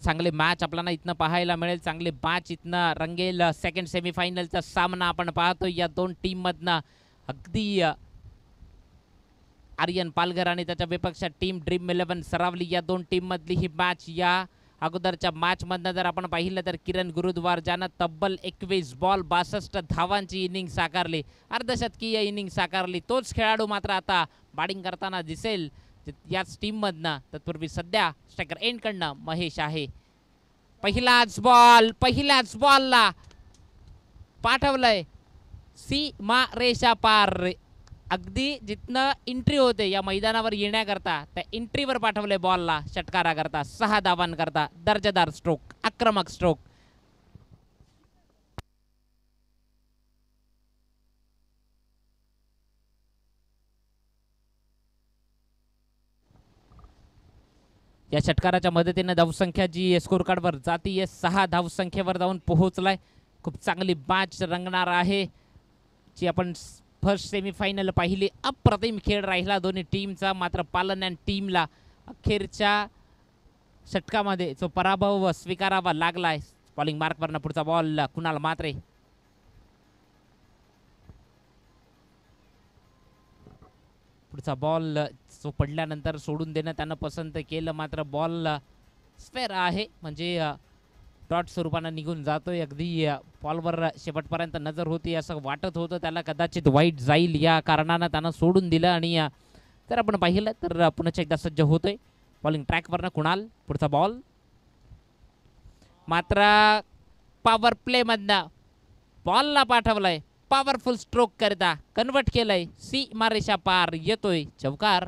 चांगले मॅच आपल्याला इथनं पाहायला मिळेल, चांगले मॅच इथनं रंगेल. सेकंड सेमीफायनलचा सामना आपण पाहतो या दोन टीममधनं. अगदी आर्यन पालघर आणि त्याच्या विपक्ष टीम ड्रीम 11 सरावली या दोन टीममधली ही मॅच. या अगोदरच्या मॅचमधनं जर आपण पाहिलं तर किरण गुरुद्वार ज्यानं तब्बल 21 बॉल 62 धावांची इनिंग साकारली, अर्धशतकीय इनिंग साकारली. तोच खेळाडू मात्र आता बॅटिंग करताना दिसेल याच टीममधनं. तत्पूर्वी सध्या स्ट्रायकर एंडकडनं महेश आहे. पहिल्याच बॉलला पाठवलंय सीमा रेषा पार. अगदी जिथनं एंट्री होते या मैदानावर येण्याकरता त्या एंट्रीवर पाठवले बॉलला षटकारा करता. 6 धावांकरता दर्जेदार स्ट्रोक, आक्रमक स्ट्रोक. या षटकाराच्या मदतीने धावसंख्या जी स्कोर कार्डवर जातीये 6 धावसंख्येवर जाऊन पोहोचलाय. खूप चांगली मॅच रंगणार आहे जी आपण फर्स्ट सेमीफायनल पाहिली. अप्रतिम खेळ राहिला दोन्ही टीमचा. मात्र पालन अँड टीमला अखेरच्या षटकामध्ये जो पराभव स्वीकारावा लागलाय. बॉलिंग मार्कवरनं पुढचा बॉल कुणाल म्हात्रे. पुढचा बॉल जो पडल्यानंतर सोडून देणं त्यानं पसंत केलं. मात्र बॉल स्फेअर आहे, म्हणजे डॉट स्वरूपानं निघून जातोय. अगदी बॉलवर शेवटपर्यंत नजर होती असं वाटत होतं. त्याला कदाचित वाईट जाईल या कारणानं त्यानं सोडून दिलं. आणि जर आपण पाहिलं तर पुन्हा एकदा सज्ज होतोय बॉलिंग ट्रॅकवरनं कुणाल. पुढचा बॉल मात्र पॉवर प्लेमधनं बॉलला पाठवलाय. पॉवरफुल स्ट्रोक करता कन्वर्ट केलंय. सीमा रेषा पार येतोय चौकार.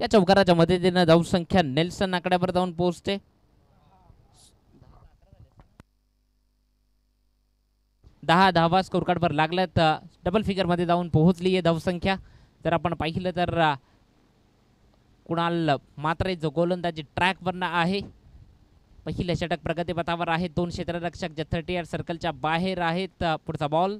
या चौकाराच्या मदतीनं धावसंख्या नेल्सन आकड्यावर जाऊन पोहोचते. 10 धावा स्कोर कार्डवर लागल्यात. डबल फिगरमध्ये जाऊन पोहोचली आहे धावसंख्या. जर आपण पाहिलं तर कुणाल मात्र जो गोलंदाजी ट्रॅकवरनं आहे. पहिल्या षटक प्रगतीपथावर आहे. 2 क्षेत्ररक्षक जे 38 सर्कलच्या बाहेर आहेत. पुढचा बॉल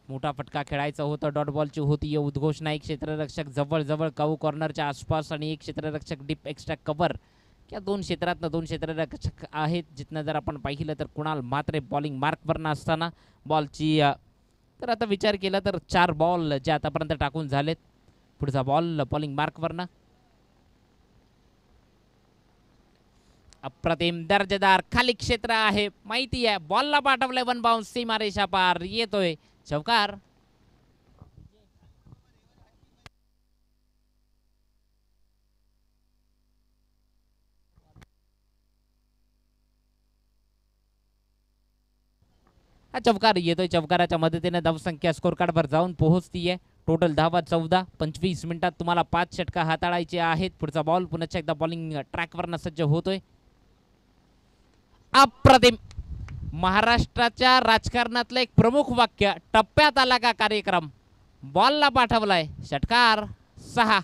मोठा फटका खेळायचा होता. डॉट बॉलची होती उद्घोषणा. एक क्षेत्ररक्षक जवळ काऊ कॉर्नरच्या आसपास आणि एक क्षेत्ररक्षक डीप एक्स्ट्रा कव्हर या 2 क्षेत्रातनं 2 क्षेत्ररक्षक आहेत. जिथनं जर आपण पाहिलं तर कुणाल मात्रे बॉलिंग मार्कवरनं असताना बॉलची तर आता विचार केला तर 4 बॉल जे आतापर्यंत टाकून झालेत. पुढचा बॉल बॉलिंग मार्कवरनं अप्रतिम दर्जेदार खाली क्षेत्र आहे. माहिती आहे बॉलला पाठवलंय. 1 बाउन्स सीमा रेषा पार येतोय चौकार. हा चौकार येतोय. चौकाराच्या मदतीने धावसंख्या स्कोर कार्डवर जाऊन पोहोचतीये. टोटल धावा 14. 25 मिनिटात तुम्हाला 5 षटका हाताळायचे आहेत. पुढचा बॉल पुन्हा एकदा बॉलिंग ट्रॅकवरनं सज्ज होतोय. अप्रतिम. महाराष्ट्राच्या राजकारणातलं एक प्रमुख वाक्य टप्प्यात आला का कार्यक्रम. बॉलला पाठवलाय षटकार. 6.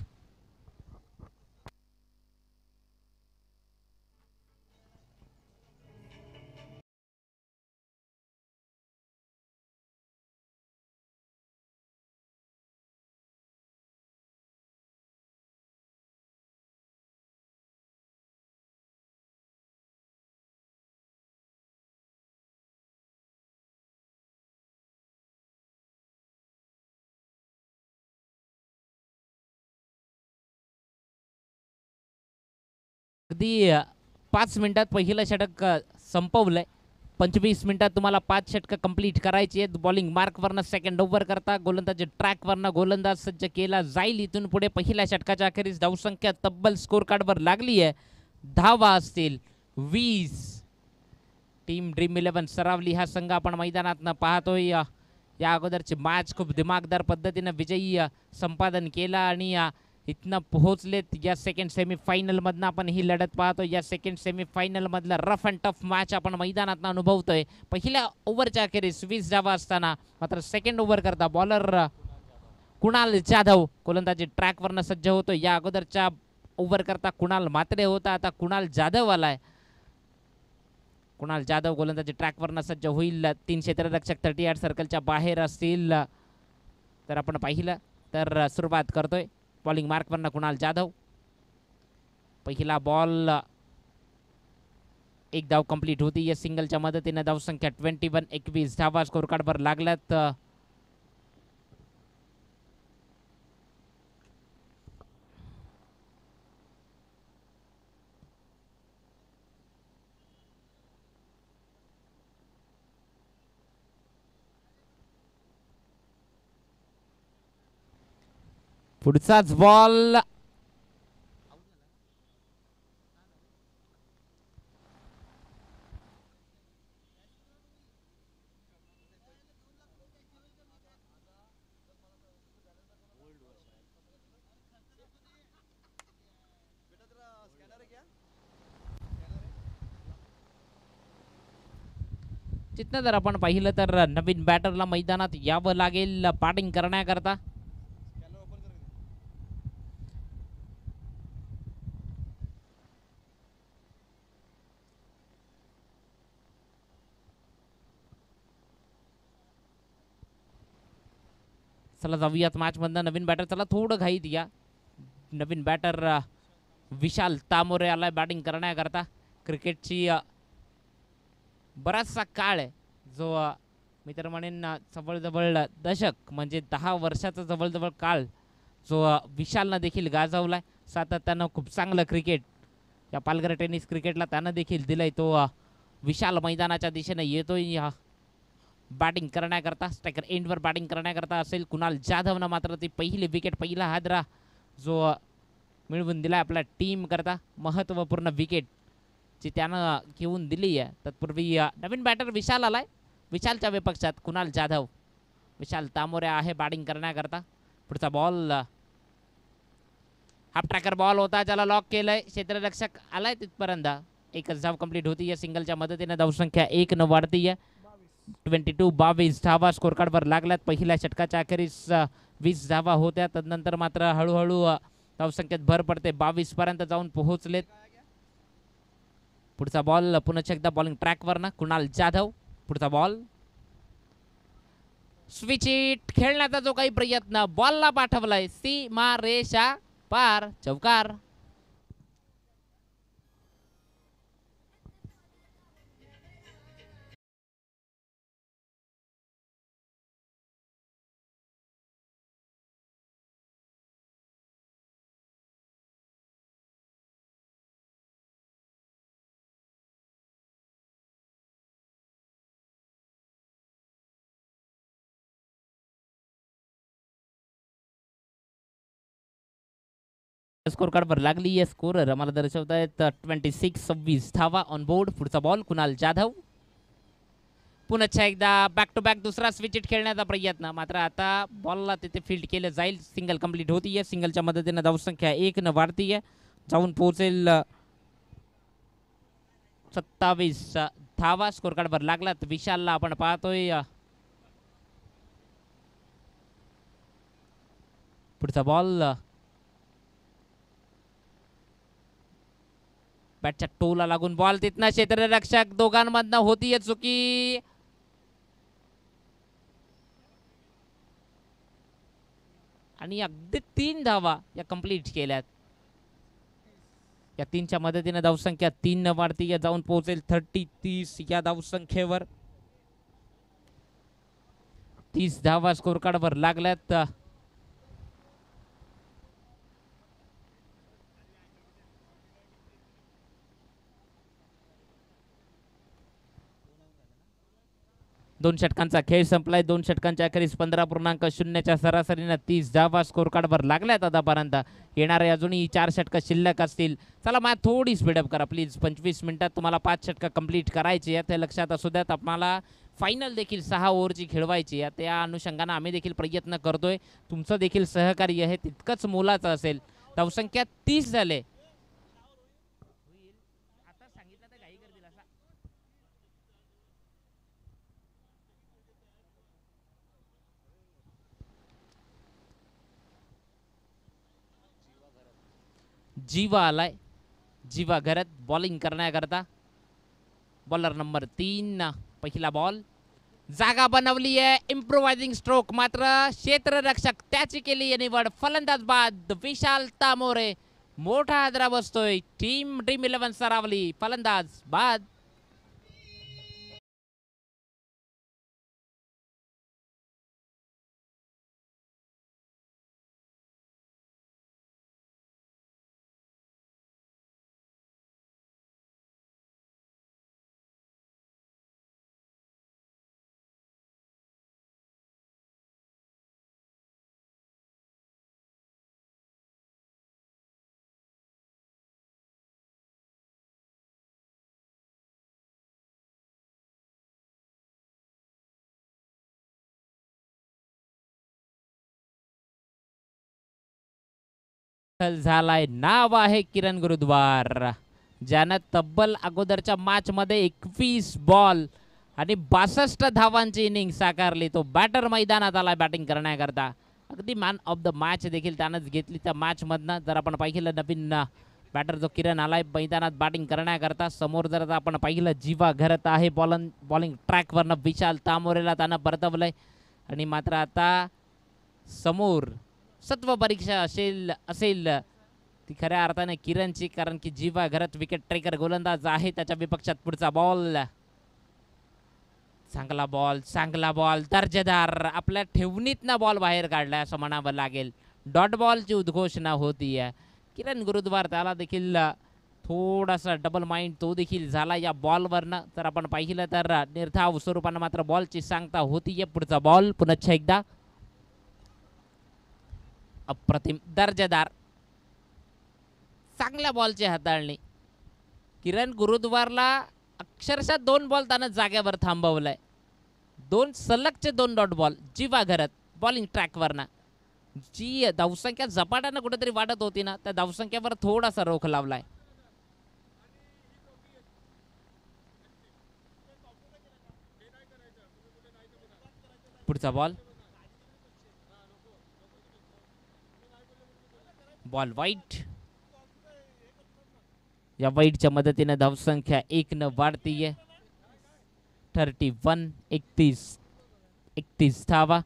अगदी 5 मिनिटात पहिलं षटक संपवलंय. 25 मिनिटात तुम्हाला 5 षटकं कंप्लीट करायची आहेत. बॉलिंग मार्कवरनं सेकंड ओव्हर करता गोलंदाजी ट्रॅकवरनं गोलंदाज सज्ज केला जाईल. इथून पुढे पहिल्या षटकाच्या अखेरीस धावसंख्या तब्बल स्कोर कार्डवर लागली आहे. धावा असतील 20. टीम ड्रीम 11 सरावली हा संघ आपण मैदानात पाहतोय. या अगोदरची मॅच खूप दिमागदार पद्धतीनं विजयी संपादन केला आणि इथनं पोहोचलेत. या सेकंड सेमीफायनलमधनं आपण ही लढत पाहतो. या सेकंड सेमीफायनलमधला रफ अँड टफ मॅच आपण मैदानात अनुभवतोय. पहिल्या ओव्हरच्या अखेरीस 20 धावा असताना मात्र सेकंड ओव्हर करता बॉलर कुणाल जाधव गोलंदाजी ट्रॅकवरनं सज्ज होतो. या अगोदरच्या ओव्हर करता कुणाल म्हात्रे होता. आता कुणाल जाधव आलाय. कुणाल जाधव गोलंदाजी ट्रॅकवरनं सज्ज होईल. 3 क्षेत्ररक्षक 38 सर्कलच्या बाहेर असतील. तर आपण पाहिलं तर सुरुवात करतोय बॉलिंग मार्कवरनं कुणाल जाधव. पहिला बॉल एक धाव कंप्लीट होती या सिंगलच्या मदतीने धावसंख्या 21 21 धावा स्कोर कार्डवर लागल्यात. पुढचाच बॉल जिथनं जर आपण पाहिलं तर नवीन बॅटरला मैदानात यावं लागेल बॅटिंग करण्याकरता. चला जाऊयात मॅच मधनं. नवीन बॅटर चला थोडं घाईत या. नवीन बॅटर विशाल तामोरे आलाय बॅटिंग करण्याकरता. क्रिकेटची बराचसा काळ आहे जो मी तर म्हणेन जवळजवळ दशक म्हणजे 10 वर्षाचा जवळजवळ काळ जो विशालनं देखील गाजवलाय. सातत्यानं खूप चांगलं क्रिकेट या पालघर टेनिस क्रिकेटला त्यानं देखील दिलंय. तो विशाल मैदानाच्या दिशेने येतोय बॅटिंग करण्याकरता. स्ट्रायकर एंडवर बॅटिंग करण्याकरता असेल. कुणाल जाधवनं मात्र ती पहिली विकेट पहिला हादरा जो मिळवून दिला आपल्या टीम करता. महत्त्वपूर्ण विकेट जी त्यानं घेऊन दिली आहे. तत्पूर्वी नवीन बॅटर विशाल आलाय. विशालच्या विपक्षात कुणाल जाधव. विशाल तामोरे आहे बॅटिंग करण्याकरता. पुढचा बॉल हाफ ट्रॅकर बॉल होता ज्याला लॉक केलंय. क्षेत्ररक्षक आलाय तिथपर्यंत. एकच धाव कंप्लीट होती या सिंगलच्या मदतीने. धावसंख्या 1 न वाढती आहे. 22 धावा स्कोर कार्डवर लागल्यात. पहिल्या षटकाच्या अखेरीस 20 धावा होत्या. तदनंतर मात्र हळूहळू धावसंख्येत भर पडते. 22 पर्यंत जाऊन पोहोचलेत. पुढचा बॉल पुन्हा एकदा बॉलिंग ट्रॅकवर ना कुणाल जाधव. पुढचा बॉल स्विच इट खेळण्याचा जो काही प्रयत्न बॉलला पाठवलाय सीमा रेषा पार. चौकार. स्कोर कार्डवर लागली आहे. स्कोरर आम्हाला दर्शवत आहेत 26-26 धावा ऑन बोर्ड. पुढचा बॉल कुणाल जाधव. पुन्हा एकदा बॅक टू बॅक दुसरा स्विच इट खेळण्याचा प्रयत्न. मात्र आता बॉलला तिथे फील्ड केलं जाईल. सिंगल कंप्लीट होती आहे. सिंगलच्या मदतीने धावसंख्या 1 न वाढती आहे. जाऊन पोहोचेल 27 धावा स्कोर कार्डवर लागलात. विशालला आपण पाहतोय. पुढचा बॉल बॅटच्या टोला लागून बॉल तिथनं क्षेत्ररक्षक दोघांमधनं होतीये चुकी. आणि अगदी 3 धावा या कंप्लीट केल्यात. या 3च्या मदतीने धावसंख्या 3 न वाढती या. जाऊन पोहोचेल 30 या धावसंख्येवर. 30 धावा स्कोर कार्डवर लागल्यात. दोन षटकांचा खेळ संपलाय. 2 षटकांच्या अखेरीस 15.0च्या सरासरीने 30 धावा स्कोर कार्डवर लागल्यात आतापर्यंत. येणारे अजूनही 4 षटक शिल्लक असतील. चला मॅच थोडी स्पीडअप करा प्लीज. 25 मिनिटात तुम्हाला 5 षटक कंप्लीट करायची आहे. ते लक्षात असू द्यात. आपल्याला फायनल देखील 6 ओव्हरची खेळवायची आहे. त्या अनुषंगाने आम्ही देखील प्रयत्न करतोय. तुमचं देखील सहकार्य हे तितकंच मोलाचं असेल. धावसंख्या 30 झाले. जीवा आलाय. जीवा घरात बॉलिंग करण्याकरता. Bowler number 3. पहिला बॉल जागा बनवली आहे. इम्प्रोवायझिंग स्ट्रोक मात्र क्षेत्ररक्षक त्याची केली आहे निवड. फलंदाज बाद विशाल तामोरे मोठा आदरा बसतोय ड्रीम 11 सरावली. फलंदाज बाद. झालाय. नाव आहे किरण गुरुद्वार, ज्यानं तब्बल अगोदरच्या मॅच मध्ये 21 बॉल आणि 62 धावांची इनिंग साकारली. तो बॅटर मैदानात आला बॅटिंग करण्याकरता. अगदी मॅन ऑफ द मॅच देखील त्यानंच घेतली त्या मॅच मधनं. जर आपण पाहिलं नवीन बॅटर जो किरण आलाय मैदानात बॅटिंग करण्याकरता. समोर जर आपण पाहिलं जीवा घरत आहे बॉलिंग ट्रॅकवरनं विशाल तामोरेला त्यानं परतवलंय. आणि मात्र आता समोर सत्व परीक्षा असेल ती खऱ्या अर्थाने किरणची, कारण की जीवा घरात विकेट टेकर गोलंदाज आहे. त्याच्या विपक्षात पुढचा बॉल, चांगला बॉल दर्जेदार. आपल्या ठेवणीतनं बॉल बाहेर काढलाय असं म्हणावं लागेल. डॉट बॉलची उद्घोषणा होतीये. किरण गुरुद्वार त्याला देखील थोडासा डबल माइंड तो देखील झाला या बॉलवरनं. जर आपण पाहिलं तर निर्धाव स्वरूपानं मात्र बॉलची सांगता होतीये. पुढचा बॉल पुन्हा एकदा अप्रतिम दर्जेदार चांगल्या बॉलची हाताळणी. किरण गुरुद्वारला अक्षरशः 2 बॉल त्यानं जागेवर थांबवलंय. 2 सलगचे 2 डॉट बॉल जीवा घरात बॉलिंग ट्रॅकवरनं. जी धावसंख्या झपाट्यानं कुठेतरी वाढत होती ना, त्या धावसंख्येवर थोडासा रोख लावलाय. पुढचा बॉल वाईट. या वाईटच्या मदतीने धावसंख्या 1 न वाढतीये. 31 धावा.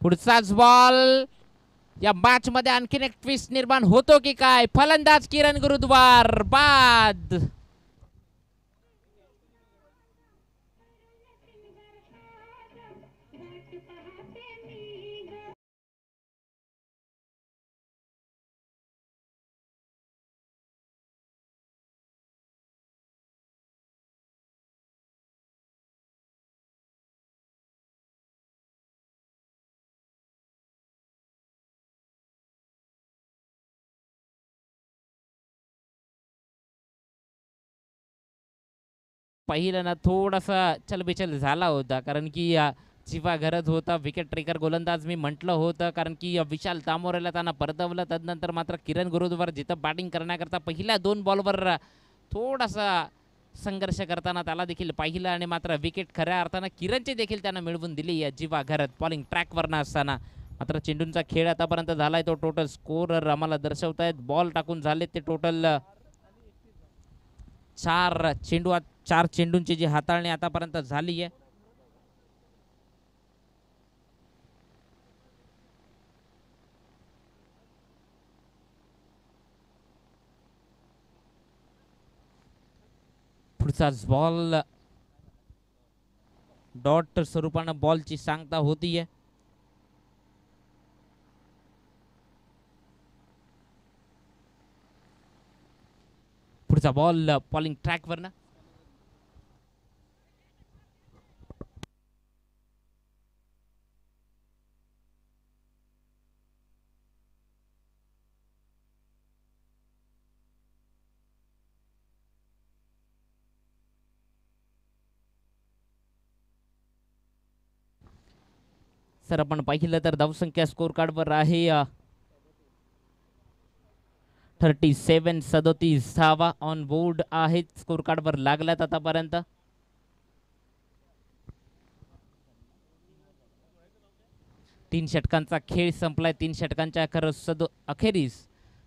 पुढचाच बॉल. या मॅच मध्ये आणखीन एक ट्विस्ट निर्माण होतो की काय. फलंदाज किरण गुरुद्वार बाद. पहिलं ना थोडासा चलबिचल झाला होता, कारण की जीवा घरत होता विकेट टेकर गोलंदाज मी म्हटलं होतं, कारण की विशाल तामोरेला त्यांना परतवलं. तदनंतर मात्र किरण गुरुद्वार जिथं बॅटिंग करण्याकरता पहिल्या 2 बॉलवर थोडासा संघर्ष करताना त्याला देखील पाहिलं आणि मात्र विकेट खऱ्या अर्थानं किरणची देखील त्यांना मिळवून दिली या जीवा घरत बॉलिंग ट्रॅकवरनं असताना. मात्र चेंडूंचा खेळ आतापर्यंत झालाय तो टोटल स्कोर आम्हाला दर्शवतायत. बॉल टाकून झाले ते टोटल 4 चेंडूंची जी हाताळणी आतापर्यंत झाली आहे. पुढचाच बॉल डॉट स्वरूपानं बॉलची सांगता होतीये. पुढचा बॉल बॉलिंग ट्रॅकवरनं. सर आपण पाहिलं तर धावसंख्या स्कोर कार्डवर आहे 37 धावा ऑन बोर्ड आहेत स्कोर कार्डवर लागल्यात आतापर्यंत. तीन षटकांचा खेळ संपलाय. 3 षटकांच्या अखेरीस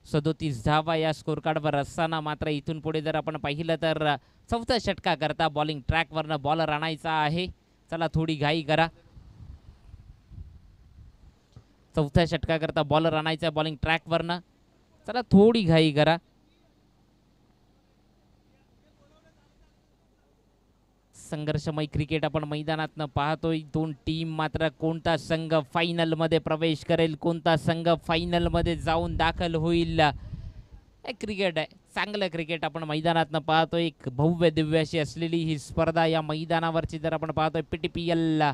37 धावा या स्कोर कार्डवर असताना मात्र इथून पुढे जर आपण पाहिलं तर 4थ्या षटकाकरता बॉलिंग ट्रॅकवरनं बॉलर आणायचा आहे. चला थोडी घाई करा. चौथ्या षटकाकरता बॉलर आणायचा बॉलिंग ट्रॅकवरनं. चला थोडी घाई करा. संघर्षमय क्रिकेट आपण मैदानातनं पाहतोय. दोन टीम मात्र कोणता संघ फायनल मध्ये प्रवेश करेल, कोणता संघ फायनल मध्ये जाऊन दाखल होईल. क्रिकेट आहे, चांगलं क्रिकेट आपण मैदानातनं पाहतोय. एक भव्य दिव्य अशी असलेली ही स्पर्धा या मैदानावरची जर आपण पाहतोय PTPL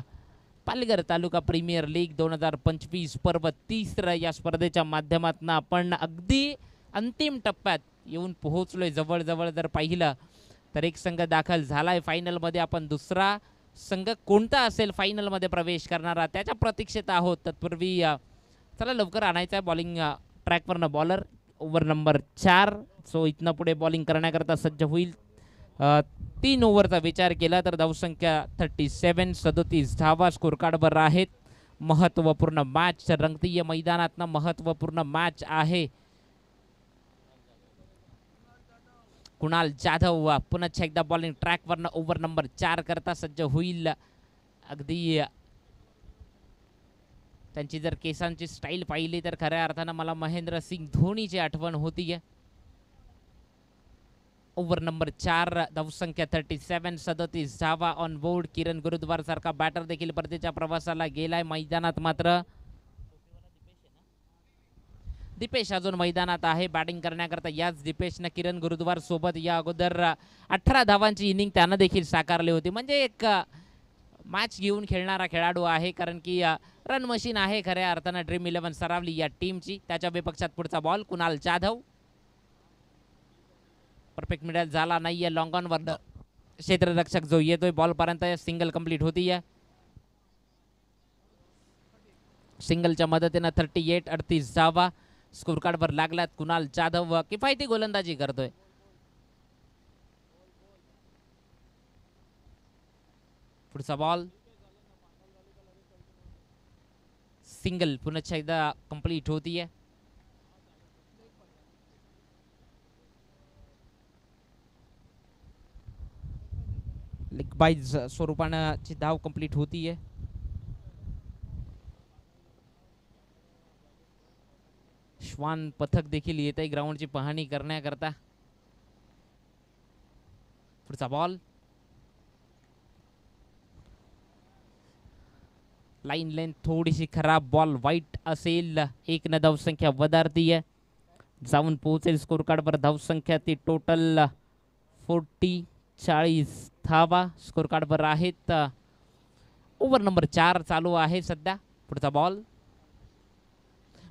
पालघर तालुका प्रीमियर लीग 2025 पर्व 30 या स्पर्धेच्या माध्यमातून आपण अगदी अंतिम टप्प्यात येऊन पोहोचलोय. जवळजवळ जर पाहिलं तर एक संघ दाखल झालाय फायनलमध्ये. आपण दुसरा संघ कोणता असेल फायनलमध्ये प्रवेश करणारा त्याच्या प्रतीक्षेत आहोत. तत्पूर्वी चला लवकर आणायचं आहे बॉलिंग ट्रॅकवरनं बॉलर. Over number 4. सो इथनं पुढे बॉलिंग करण्याकरता सज्ज होईल. 3 ओव्हरचा विचार केला तर धावसंख्या 37, 37 धावा स्कोर कार्डवर आहेत. महत्त्वपूर्ण मॅच रंगतीय मैदानातनं महत्त्वपूर्ण मॅच आहे. कुणाल जाधव पुन्हा एकदा बॉलिंग ट्रॅकवरनं ओव्हर नंबर 4 करता सज्ज होईल. अगदी त्यांची जर केसांची स्टाईल पाहिली तर खऱ्या अर्थानं मला महेंद्रसिंग धोनीची आठवण होती. ओव्हर नंबर 4 धावसंख्या 37, 37 धावा ऑन बोर्ड. किरण गुरुद्वार सारखा बॅटर देखील परतीच्या प्रवासाला गेलाय. मैदानात मात्र दीपेश अजून मैदानात आहे बॅटिंग करण्याकरता. याच दीपेशनं किरण गुरुद्वार सोबत या अगोदर 18 धावांची इनिंग त्यानं देखील साकारली होती. म्हणजे एक मॅच घेऊन खेळणारा खेळाडू आहे, कारण की रन मशीन आहे खऱ्या अर्थानं ड्रीम 11 सरावली या टीमची. त्याच्या विपक्षात पुढचा ball Kunal Jadhav. Perfect middle झाला नाहीये. लॉंग ऑन वर क्षेत्ररक्षक जो येतोय बॉलपर्यंत सिंगल कंप्लीट होतीये. सिंगलच्या मदतीनं 38, 38 धावा स्कोर कार्डवर लागल्यात. कुणाल जाधव किफायती गोलंदाजी करतोय. पुढचा बॉल सिंगल पुन्हा एकदा कंप्लीट होतीये. लेग बाईज स्वरूपानं ची धाव कंप्लीट होतीये. श्वान पथक देखील येत आहे ग्राउंडची पाहणी करण्याकरता. पुढचा बॉल लाईन लेंथ थोडीशी खराब. बॉल वाईट असेल. 1 न धावसंख्या वधारतीये. जाऊन पोहोचेल स्कोर कार्डवर धावसंख्या ती टोटल 40 धावा स्कोर कार्डवर आहेत. ओव्हर नंबर 4 चालू आहे सध्या. पुढचा बॉल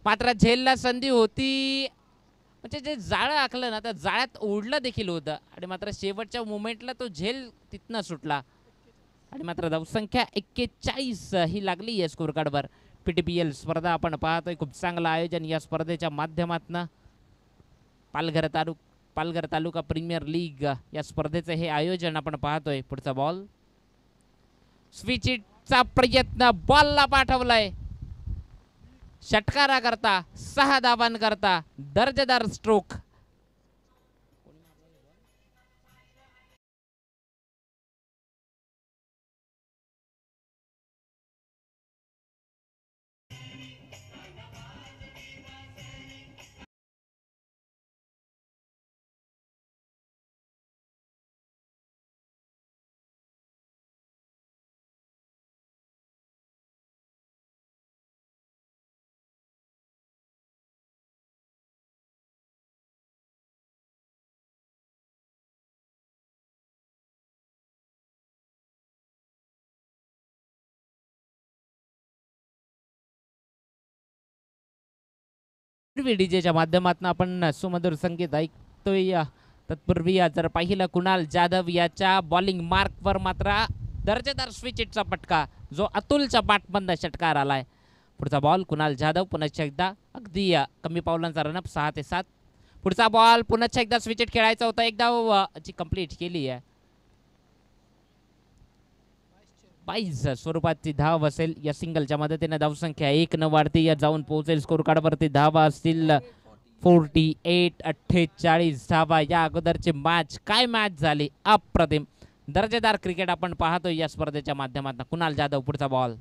मात्र झेलला संधी होती. म्हणजे जे जाळं आखलं ना त्या जाळ्यात ओढलं देखील होतं आणि मात्र शेवटच्या मोमेंटला तो झेल तिथनं सुटला आणि मात्र धावसंख्या 41 ही लागली या स्कोर कार्डवर. PTPL स्पर्धा आपण पाहतोय. खूप चांगलं आयोजन या स्पर्धेच्या माध्यमातून. पालघर तालुका प्रीमियर लीग या स्पर्धेचं हे आयोजन आपण पाहतोय. पुढचा बॉल स्विचिटचा प्रयत्न बॉलला पाठवलाय. षटकारा करता 6 धावांकरता दर्जेदार स्ट्रोक. डीजेच्या माध्यमातून आपण सुमधुर संगीत ऐकतोय. तत्पूर्वी जर पाहिलं कुणाल जाधव याच्या बॉलिंग मार्कवर मात्र दर्जेदार स्विचिटचा पटका जो अतुलच्या बॅटमधनं षटकार आलाय. पुढचा बॉल कुणाल जाधव पुन्हा एकदा अगदी कमी पावलांचा रनअप 6 ते 7. पुढचा बॉल पुन्हा एकदा स्विचिट खेळायचा होता. एकदा जी कंप्लीट केली आहे. 22 स्वरूपाची धाव असेल या सिंगलच्या मदतीने. धावसंख्या 1 न वाढती या जाऊन पोहोचेल स्कोर कार्डवरती. धावा असतील 48, 48 धावा. या अगोदरची मॅच काय मॅच झाली. अप्रतिम दर्जेदार क्रिकेट आपण पाहतोय या स्पर्धेच्या माध्यमातून. कुणाल जाधव पुढचा बॉल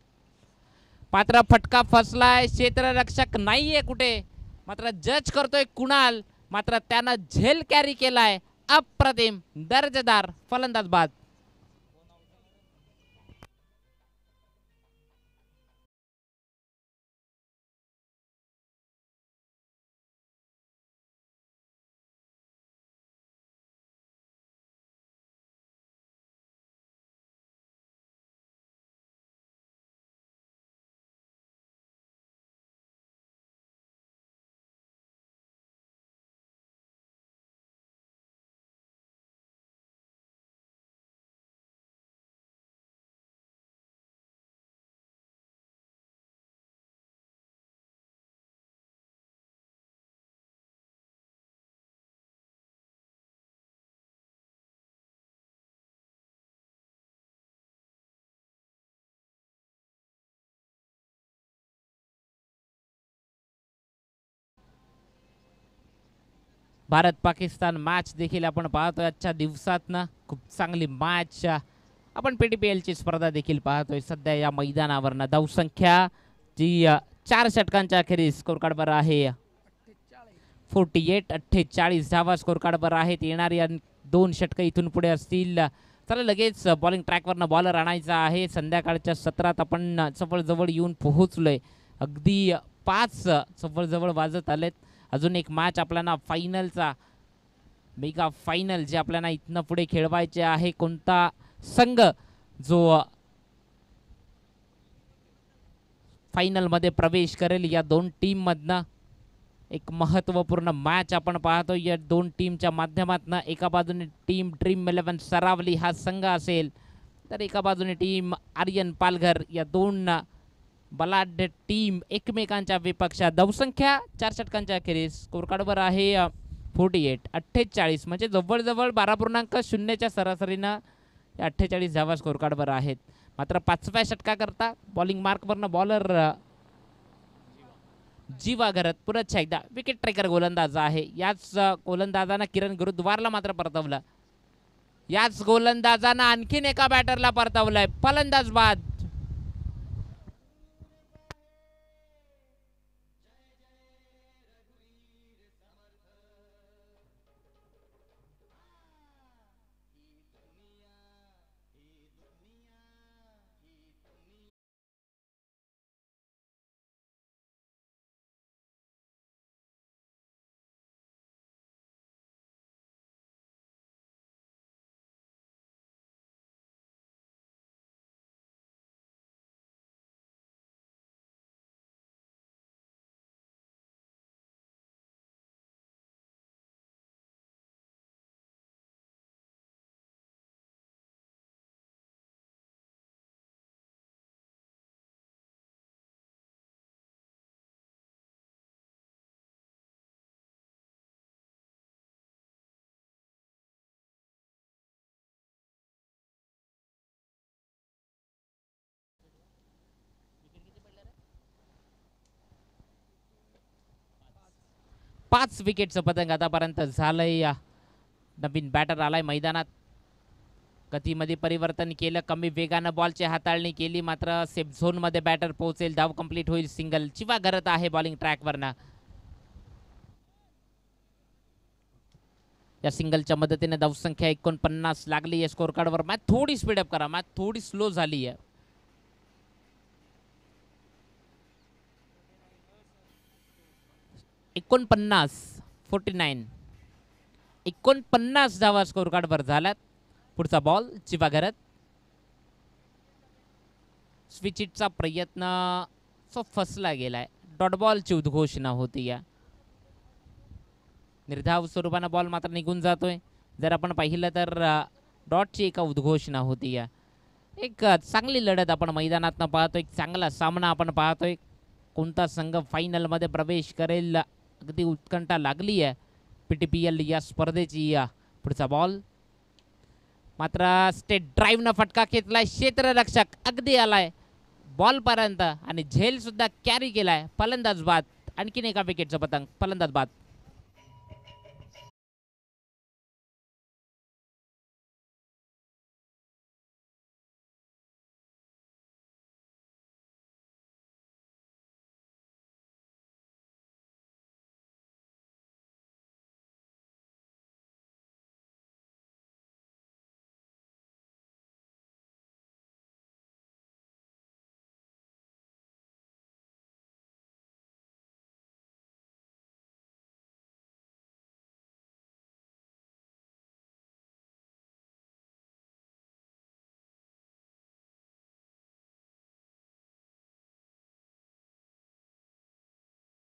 मात्र फटका फसलाय, क्षेत्ररक्षक नाहीये कुठे, मात्र जज करतोय कुणाल, मात्र त्यानं झेल कॅरी केलाय. अप्रतिम दर्जेदार फलंदाज बाद. भारत पाकिस्तान मॅच देखील आपण पाहतोय आजच्या दिवसात ना. खूप चांगली मॅच आपण पीटीपीएलची स्पर्धा देखील पाहतोय सध्या या मैदानावर. धावसंख्या जी 4 षटकांच्या अखेरीस स्कोर कार्डवर आहे 48-48 धावा स्कोर कार्डवर आहेत. येणारी 2 षटकं इथून पुढे असतील. चला लगेच बॉलिंग ट्रॅकवरनं बॉलर आणायचा आहे. संध्याकाळच्या सत्रात आपण जवळ येऊन पोहोचलोय. अगदी 5 जवळ वाजत आलेत. अजून एक मॅच आपल्याला फायनलचा मेगा फायनल जे आपल्याला इथनं पुढे खेळवायचे आहे. कोणता संघ जो फायनलमध्ये प्रवेश करेल या 2 टीम मधनं एक महत्त्वपूर्ण मॅच आपण पाहतो. या 2 टीमच्या माध्यमातून एका बाजूने टीम ड्रीम11 सरावली हा संघ असेल, तर एका बाजूने टीम आर्यन पालघर. या 2 बलाढ्य टीम एकमेकांच्या विपक्षात. धावसंख्या 4 षटकांच्या अखेरीस स्कोर कार्डवर आहे 48-48 म्हणजे जवळजवळ 12.0च्या सरासरीनं 48 धावा स्कोर कार्डवर आहेत. मात्र 5व्या षटकाकरता बॉलिंग मार्कवरनं बॉलर जीवा घरत पुन्हा एकदा विकेट ट्रेकर गोलंदाज आहे. याच गोलंदाजानं किरण गुरुद्वारला मात्र परतवलं. याच गोलंदाजानं आणखीन एका बॅटरला परतवलंय. फलंदाज बाद. पाच विकेटचं पतंग आतापर्यंत झालंय. नवीन बॅटर आलाय मैदानात. गतीमध्ये परिवर्तन केलं, कमी वेगानं बॉलची हाताळणी केली, मात्र सेफ झोनमध्ये बॅटर पोहोचेल, धाव कंप्लीट होईल, सिंगल. चिवा करत आहे बॉलिंग ट्रॅकवरनं. या सिंगलच्या मदतीने धावसंख्या 49 लागली आहे स्कोर कार्डवर. मॅच थोडी स्पीडअप करा, मॅच थोडी स्लो झाली आहे. 49 धावा स्कोर कार्डवर झाल्यात. पुढचा बॉल चिवा घरत. स्विच इटचा प्रयत्न फसला गेलाय. डॉट बॉलची उद्घोषणा होती. या निर्धाव स्वरूपानं बॉल मात्र निघून जातोय. जर आपण पाहिलं तर डॉटची एका उद्घोषणा होती. या एक चांगली लढत आपण मैदानात पाहतोय. एक चांगला सामना आपण पाहतोय. कोणता संघ फायनलमध्ये प्रवेश करेल अगदी उत्कंठा लागली आहे पीटीपीएल या स्पर्धेची. पुढचा बॉल मात्र स्टेट ड्राईव्हनं फटका खेचलाय. क्षेत्ररक्षक अगदी आलाय बॉल पर्यंत आणि झेल सुद्धा कॅरी केलाय. फलंदाज बाद. आणखीन एका विकेटचं पतंग. फलंदाज बाद.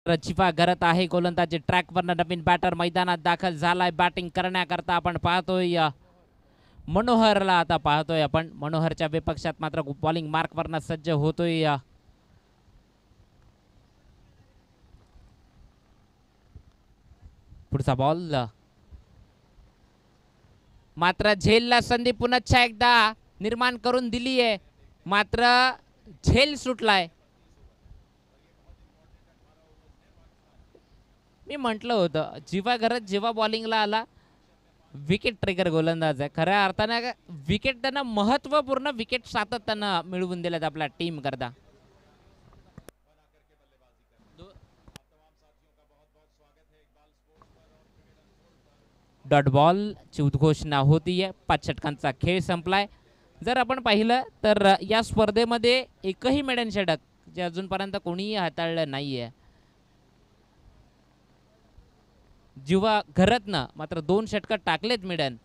रचिफा करत आहे गोलंदाजी ट्रॅकवरनं. नवीन बॅटर मैदानात दाखल झालाय बॅटिंग करण्याकरता. आपण पाहतोय मनोहरला. आता पाहतोय आपण मनोहरच्या विपक्षात मात्र बॉलिंग मार्कवरनं सज्ज होतोय पुढचा बॉल. मात्र झेलला संधी पुन्हा एकदा निर्माण करून दिली आहे, मात्र झेल सुटलाय. मी म्हटलं होतं जेव्हा घरात जेव्हा बॉलिंगला आला विकेट ट्रिगर गोलंदाज आहे. खऱ्या अर्थानं विकेट त्यांना महत्त्वपूर्ण विकेट सातत्यानं मिळवून दिल्यात आपल्या टीम करता. डॉट बॉलची उद्घोषणा होतीये. 5 षटकांचा खेळ संपलाय. जर आपण पाहिलं तर या स्पर्धेमध्ये एकही मेडन षटक जे अजूनपर्यंत कोणीही हाताळलं नाहीये. जेव्हा घरातनं मात्र 2 षटकं टाकलेत मेडन,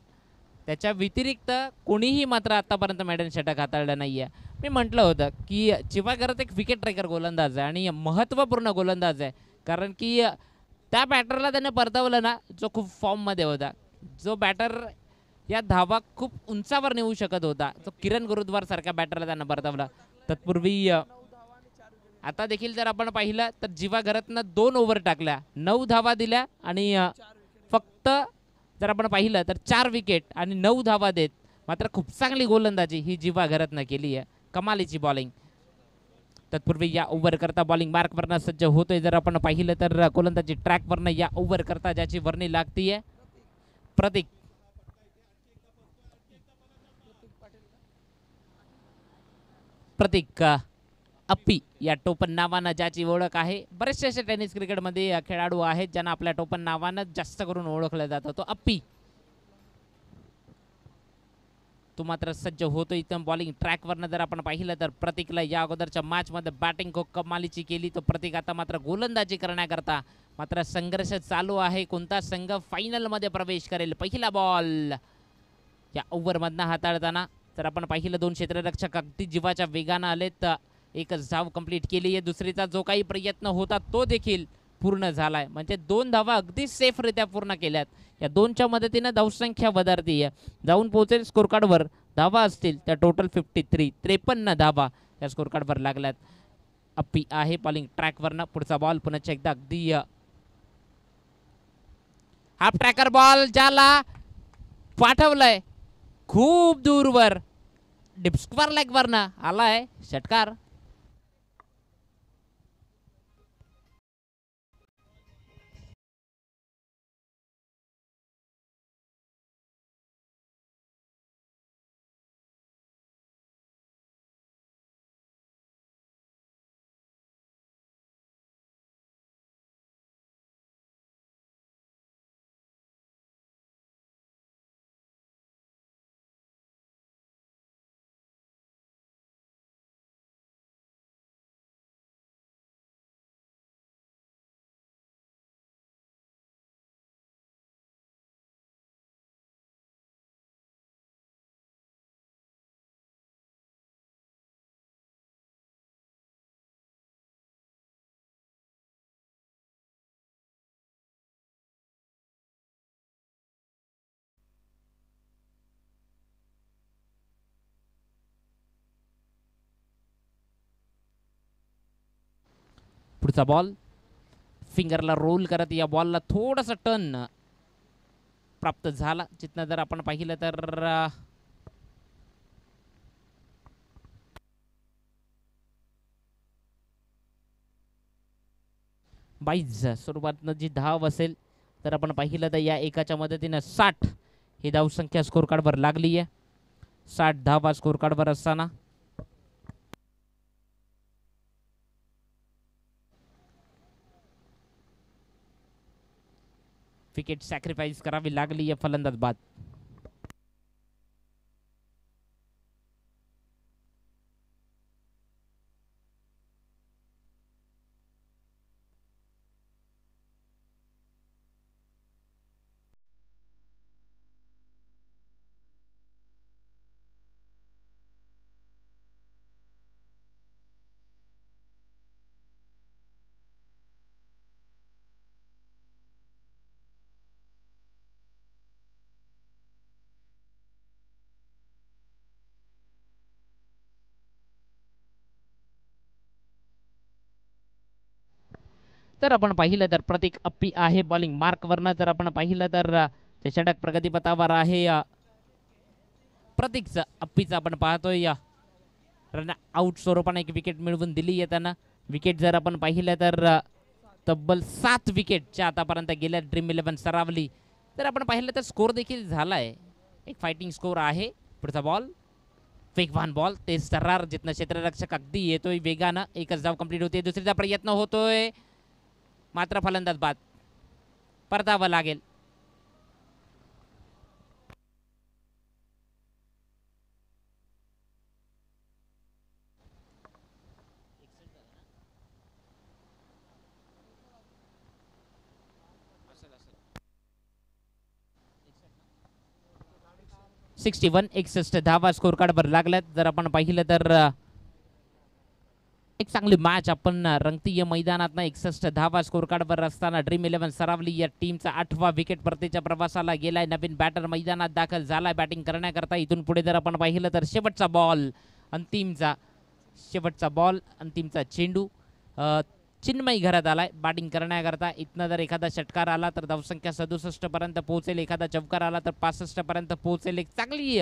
त्याच्या व्यतिरिक्त कोणीही मात्र आतापर्यंत मेडन षटक हाताळलं नाहीये. मी म्हटलं होतं की जेव्हा घरात एक विकेट ट्रेकर गोलंदाज आहे आणि महत्त्वपूर्ण गोलंदाज आहे, कारण की त्या बॅटरला त्याने परतवलं ना जो खूप फॉर्ममध्ये होता, जो बॅटर या धावा खूप उंचावर नेऊ शकत होता, जो किरण गुरुद्वार सारख्या बॅटरला त्यानं परतवला. तत्पूर्वी आता देखील जर आपण पाहिलं तर जीवा घरातनं 2 ओव्हर टाकल्या, 9 धावा दिल्या आणि फक्त जर आपण पाहिलं तर 4 विकेट आणि 9 धावा देत मात्र खूप चांगली गोलंदाजी ही जीवा घरातनं केली आहे. कमालीची बॉलिंग. तत्पूर्वी या ओव्हर करता बॉलिंग मार्कवरनं सज्ज होतोय. जर आपण पाहिलं तर गोलंदाजी ट्रॅकवरनं या ओव्हर करता ज्याची वर्णी लागतीये प्रतीक. प्रतीक अप्पी या टोपण नावानं ज्याची ओळख आहे. बरेचसे असे टेनिस क्रिकेटमध्ये खेळाडू आहेत ज्यांना आपल्या टोपण नावानं जास्त करून ओळखलं जातं, तो अप्पी. तो मात्र सज्ज होतो इथं बॉलिंग ट्रॅकवरनं. जर आपण पाहिलं तर प्रतीकला या अगोदरच्या मॅचमध्ये बॅटिंग खूप कमालीची केली, तो प्रतीक आता मात्र गोलंदाजी करण्याकरता मात्र संघर्ष चालू आहे. कोणता संघ फायनलमध्ये प्रवेश करेल? पहिला बॉल या ओव्हरमधनं हाताळताना जर आपण पाहिलं 2 क्षेत्ररक्षक अगदी जीवाच्या वेगानं आलेत. एकच धाव कंप्लीट केली आहे. दुसरीचा जो काही प्रयत्न होता तो देखील पूर्ण झालाय. म्हणजे 2 धावा अगदी सेफरित्या पूर्ण केल्यात. या 2च्या मदतीनं धावसंख्या वधारती आहे, जाऊन पोहोचेल स्कोर कार्डवर. धावा असतील त्या टोटल 53 धावा या स्कोर कार्डवर लागल्यात. अप्पी आहे बॉलिंग ट्रॅकवरनं. पुढचा बॉल पुन्हा एकदा अगदी हाफ ट्रॅकर बॉल ज्याला पाठवलंय खूप दूरवर, डिप स्क्वेअर लेगवरनं आलाय षटकार. पुढचा बॉल फिंगरला रोल करत या बॉलला थोडंसं टर्न प्राप्त झाला. जिथनं जर आपण पाहिलं तर 22 स्वरूपातनं जी धाव असेल तर आपण पाहिलं तर या एकाच्या मदतीनं 60 ही धावसंख्या स्कोर कार्डवर लागली आहे. 60 धावा स्कोर कार्डवर असताना विकेट सॅक्रिफाईस करावी लागली आहे फलंदाज बाद. जर आपण पाहिलं तर प्रतीक अप्पी आहे बॉलिंग मार्कवरनं. जर आपण पाहिलं तर ते षटक प्रगतीपथावर आहे. प्रतीकचं अप्पीचं आपण पाहतोय रन आउट स्वरूपाने एक विकेट मिळवून दिली येताना. विकेट जर आपण पाहिलं तर तब्बल 7 विकेटच्या आतापर्यंत गेल्या ड्रीम11 सरावली. जर आपण पाहिलं तर स्कोर देखील झालाय, एक फायटिंग स्कोर आहे. पुढचा बॉल वेगवान बॉल, ते सर्रार जिथनं क्षेत्ररक्षक अगदी येतोय वेगानं. एकच धाव कंप्लीट होते. दुसरीचा प्रयत्न होतोय मात्र फलंदाज बाद, परतावं लागेल. वन 61 धावा स्कोर कार्डवर लागल्यात. जर आपण पाहिलं तर एक चांगली मॅच आपण रंगतीय मैदानात 61 धावा स्कोर कार्डवर असताना ड्रीम11 सरावली या टीमचा 8वा विकेट परतीच्या प्रवासाला गेलाय. नवीन बॅटर मैदानात दाखल झालाय बॅटिंग करण्याकरता. इथून पुढे जर आपण पाहिलं तर शेवटचा बॉल अंतिमचा चेंडू चिन्मय घरात आलाय बॅटिंग करण्याकरता. इथनं जर एखादा षटकार आला तर धावसंख्या 67 पर्यंत पोहोचेल. एखादा चौकार आला तर 65 पर्यंत पोहोचेल. एक चांगली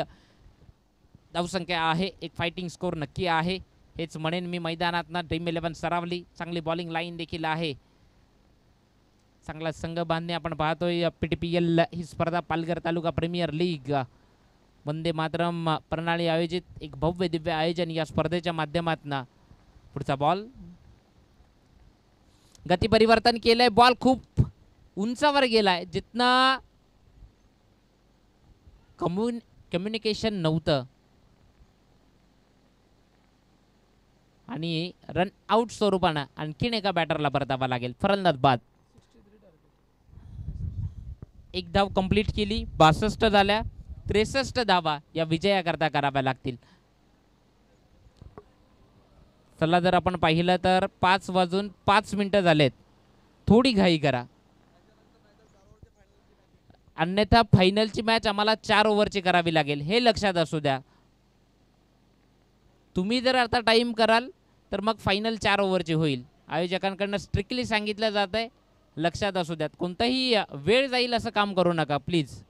धावसंख्या आहे, एक फायटिंग स्कोर नक्की आहे हेच म्हणेन मी मैदानात ड्रीम11 सरावली. चांगली बॉलिंग लाईन देखील आहे. चांगला संघ बांधणे आपण पाहतोय. PTPL ही स्पर्धा पालघर तालुका प्रीमियर लीग वंदे मातरम प्रणाली आयोजित एक भव्य दिव्य आयोजन या स्पर्धेच्या माध्यमातून. पुढचा बॉल गती परिवर्तन केलंय. बॉल खूप उंचावर गेलाय जिथनं कम्युनिकेशन नव्हतं आणि रन आउट स्वरूपानं आणखीन एका बॅटरला परतावा लागेल. फलंदाज बाद. एक धाव कंप्लीट केली. 62 झाल्या. 63 धावा या विजयाकरता कराव्या लागतील. चला जर आपण पाहिलं तर 5:05 झालेत. थोडी घाई करा, अन्यथा फायनलची मॅच आम्हाला 4 ओव्हरची करावी लागेल, हे लक्षात असू द्या. तुम्ही जर आता टाइम कराल तर मग फायनल 4 ओव्हरची होईल. आयोजकांकडून स्ट्रिक्टली सांगितलं जात आहे, लक्षात असू द्यात. कोणताही वेळ जाईल असं काम करू नका प्लीज.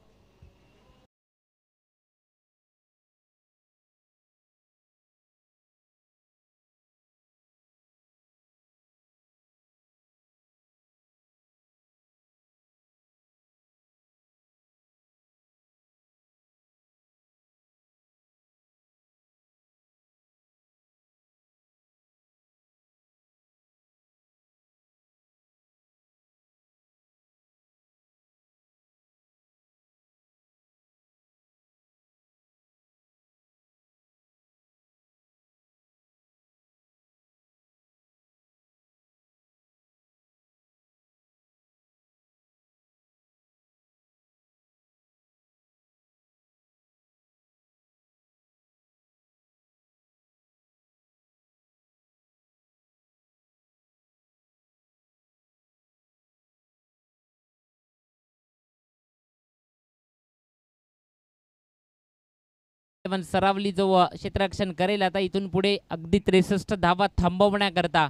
सरावली जो क्षेत्ररक्षण करेल आता इथून पुढे अगदी 63 धावा थांबवण्याकरता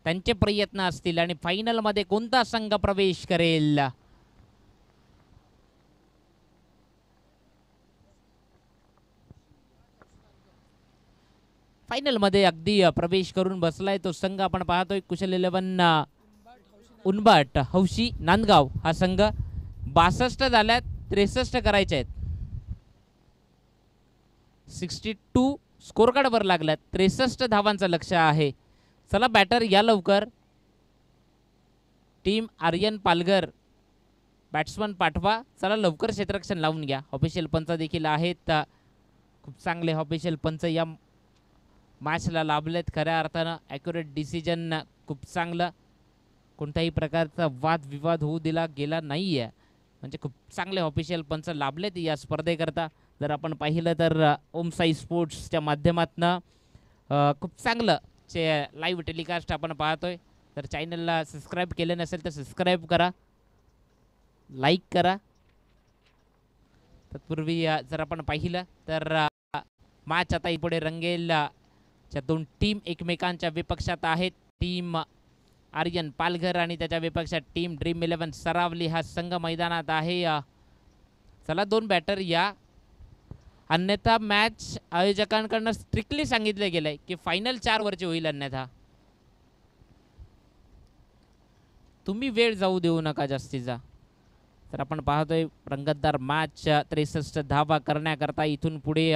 त्यांचे प्रयत्न असतील. आणि फायनल मध्ये कोणता संघ प्रवेश करेल, फायनल मध्ये अगदी प्रवेश करून बसलाय तो संघ आपण पाहतोय कुशल 11 उनबाट हौशी नांदगाव. हा संघ 62 झाल्यात, 63 करायचे आहेत. 62 स्कोर कार्डवर लागल्यात. 63 धावांचं लक्ष आहे. चला बॅटर या लवकर. टीम आर्यन पालघर बॅट्समन पाठवा. चला लवकर क्षेत्ररक्षण लावून घ्या. ऑफिशियल पंच देखील आहेत. खूप चांगले ऑफिशियल पंच या मॅचला लाभलेत. खऱ्या अर्थानं ॲक्युरेट डिसिजन खूप चांगलं. कोणत्याही प्रकारचा वादविवाद होऊ दिला गेला नाही आहे. म्हणजे खूप चांगले ऑफिशियल पंच लाभलेत या स्पर्धेकरता. जर आपण पाहिलं तर ओम साई स्पोर्ट्सच्या माध्यमातून खूप चांगलं लाईव्ह टेलिकास्ट आपण पाहतोय. तर चॅनलला सबस्क्राईब केलं नसेल तर सबस्क्राईब करा, लाईक करा. तत्पूर्वी जर आपण पाहिलं तर मॅच आता पुढे रंगेल. दोन टीम एकमेकांच्या विपक्षात आहेत. टीम आर्यन पालघर आणि त्याच्या विपक्षात टीम ड्रीम 11 सरावली हा संघ मैदानात आहे। चला 2 बॅटर या, अन्यथा मॅच आयोजकांकडून स्ट्रिक्टली सांगितले गेलंय की फायनल 4 वरची होईल, अन्यथा तुम्ही वेळ जाऊ देऊ नका जास्तीचा। तर आपण पाहतोय रंगतदार मॅच 63 धावा करण्याकरता इथून पुढे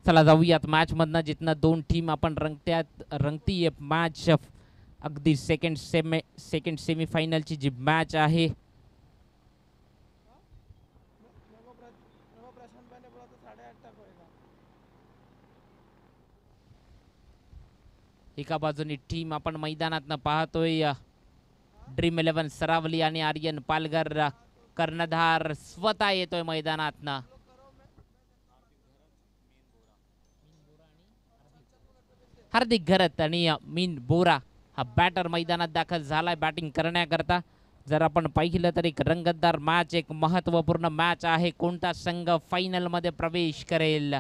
चला जाऊयात मॅच मधनं, जिथनं 2 टीम आपण रंगतीये मॅच अगदी सेकंड सेमीफायनलची जी मॅच आहे। एका बाजूनी टीम आपण मैदानात पाहतोय ड्रीम 11 सरावली आणि आर्यन पालघर, कर्णधार स्वतः येतोय मैदानात। हार्दिक घरत आणि मीन बोरा हा बॅटर मैदानात दाखल झालाय बॅटिंग करण्याकरता। जर आपण पाहिलं तर एक रंगतदार मॅच, एक महत्त्वपूर्ण मॅच आहे। कोणता संघ फायनल मध्ये प्रवेश करेल?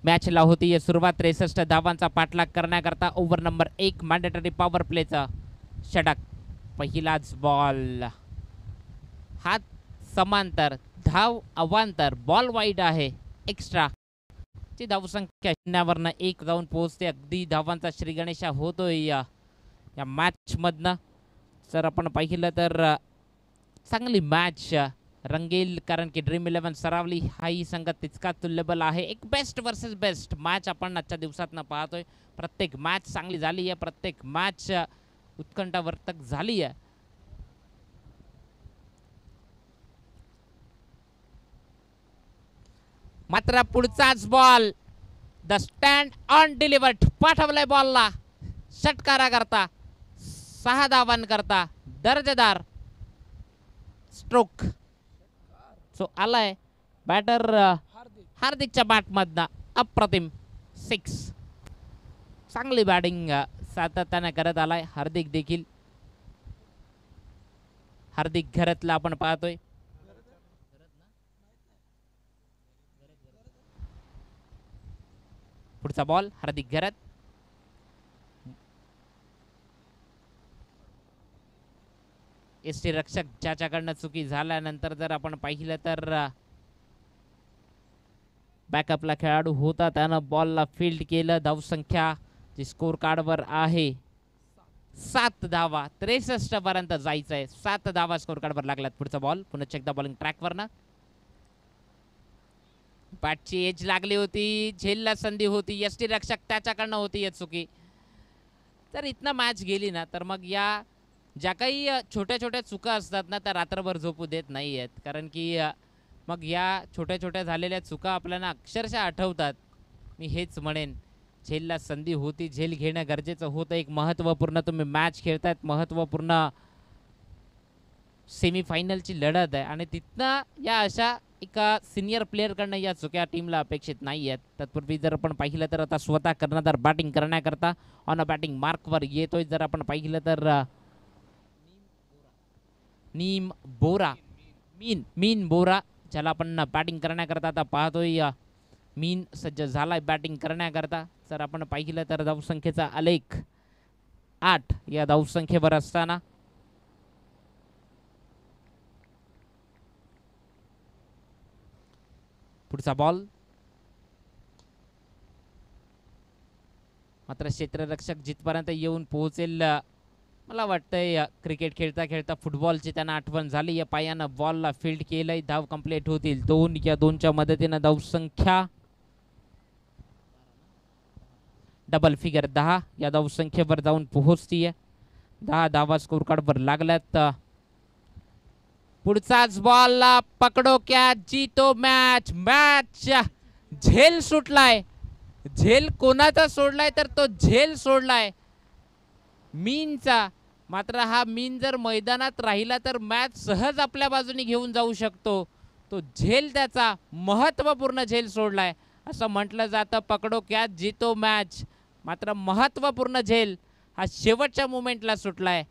मॅचला होती सुरुवात 63 धावांचा पाठलाग करण्याकरता ओव्हर नंबर 1 मॅन्डेटरी पॉवर प्लेचा षटक। पहिलाच बॉल, हात समांतर, धाव अवांतर, बॉल वाईड आहे, एक्स्ट्रा ची धावसंख्या शून्यावरनं 1 जाऊन पोहोचते। अगदी धावांचा श्री गणेशा होतोय या मॅच मधनं। जर आपण पाहिलं तर चांगली मॅच रंगेल, कारण की ड्रीम 11 सरावली हाही संघ तितका तुल्यबल आहे। एक बेस्ट वर्सेस बेस्ट मॅच आपण आजच्या दिवसात पाहतोय। प्रत्येक मॅच चांगली झाली आहे, प्रत्येक मॅच उत्कंठावर्धक झाली आहे। मात्र पुढचाच ball, the stand on delivered, पाठवलाय बॉलला षटकारा करता, 6 धावांकरता दर्जेदार स्ट्रोक सो आलाय बॅटर हार्दिकच्या बॅटमधनं, अप्रतिम 6। चांगली बॅटिंग सातत्याने करत आलाय हार्दिक देखील। हार्दिक घरतला आपण पाहतोय, पुढचा बॉल हार्दिक घरत, एसटी रक्षक ज्याच्याकडनं चुकी झाल्यानंतर जर आपण पाहिलं तर बॅकअपला खेळाडू होता, त्यानं बॉलला फील्ड केलं। धावसंख्या जी स्कोर कार्डवर आहे 7 धावा, 63 पर्यंत जायचंय, 7 धावा स्कोर कार्डवर लागल्यात। पुढचा बॉल पुन्हा एकदा बॉलिंग ट्रॅकवरनं, बॅटची एज लागली होती, झेलला संधी होती, एसटी रक्षक त्याच्याकडनं होती या चुकी। तर इथनं मॅच गेली ना तर मग या ज्या काही छोट्या छोट्या चुका असतात ना त्या रात्रभर झोपू देत नाही आहेत, कारण की मग या छोट्या छोट्या झालेल्या चुका आपल्याला अक्षरशः आठवतात। मी हेच म्हणेन, झेलला संधी होती, झेल घेणं गरजेचं होतं। एक महत्त्वपूर्ण तुम्ही मॅच खेळतायत, महत्त्वपूर्ण सेमीफायनलची लढत आहे आणि तिथनं या अशा एका सिनियर प्लेअरकडनं या चुक्या टीमला अपेक्षित नाही आहेत। तत्पूर्वी जर आपण पाहिलं तर आता स्वतः कर्णधार बॅटिंग करण्याकरता ऑन अ बॅटिंग मार्कवर येतोय। जर आपण पाहिलं तर मीन बोरा ज्याला आपण बॅटिंग करण्याकरता आता पाहतोय, मीन सज्ज झालाय बॅटिंग करण्याकरता। जर आपण पाहिलं तर धावसंख्येचा आलेख 8 या धावसंख्येवर असताना पुढचा बॉल, मात्र क्षेत्ररक्षक जिथपर्यंत येऊन पोहोचेल, मला वाटतंय क्रिकेट खेळता खेळता फुटबॉलची त्यांना आठवण झाली। या पायानं बॉलला फील्ड केलंय, धाव कंप्लीट होतील 2। या 2च्या मदतीनं धावसंख्या डबल फिगर 10 या धावसंख्येवर जाऊन पोहोचतीये। 10 धावा स्कोर कार्डवर लागल्यात। पुढचाच बॉलला पकडो क्या जीतो मॅच, मॅच झेल सुटलाय। झेल कोणाचा सोडलाय तर तो झेल सोडलाय मीनचा, मात्र हा मीन जर मैदानात राहिला तर मॅच सहज आपल्या बाजूने घेऊन जाऊ शकतो. तो झेल त्याचा महत्त्वपूर्ण झेल सोडलाय. असं म्हटलं जातं पकडो कॅच जीतो मॅच. मात्र महत्त्वपूर्ण झेल हा शेवटच्या मुमेंटला सुटलाय.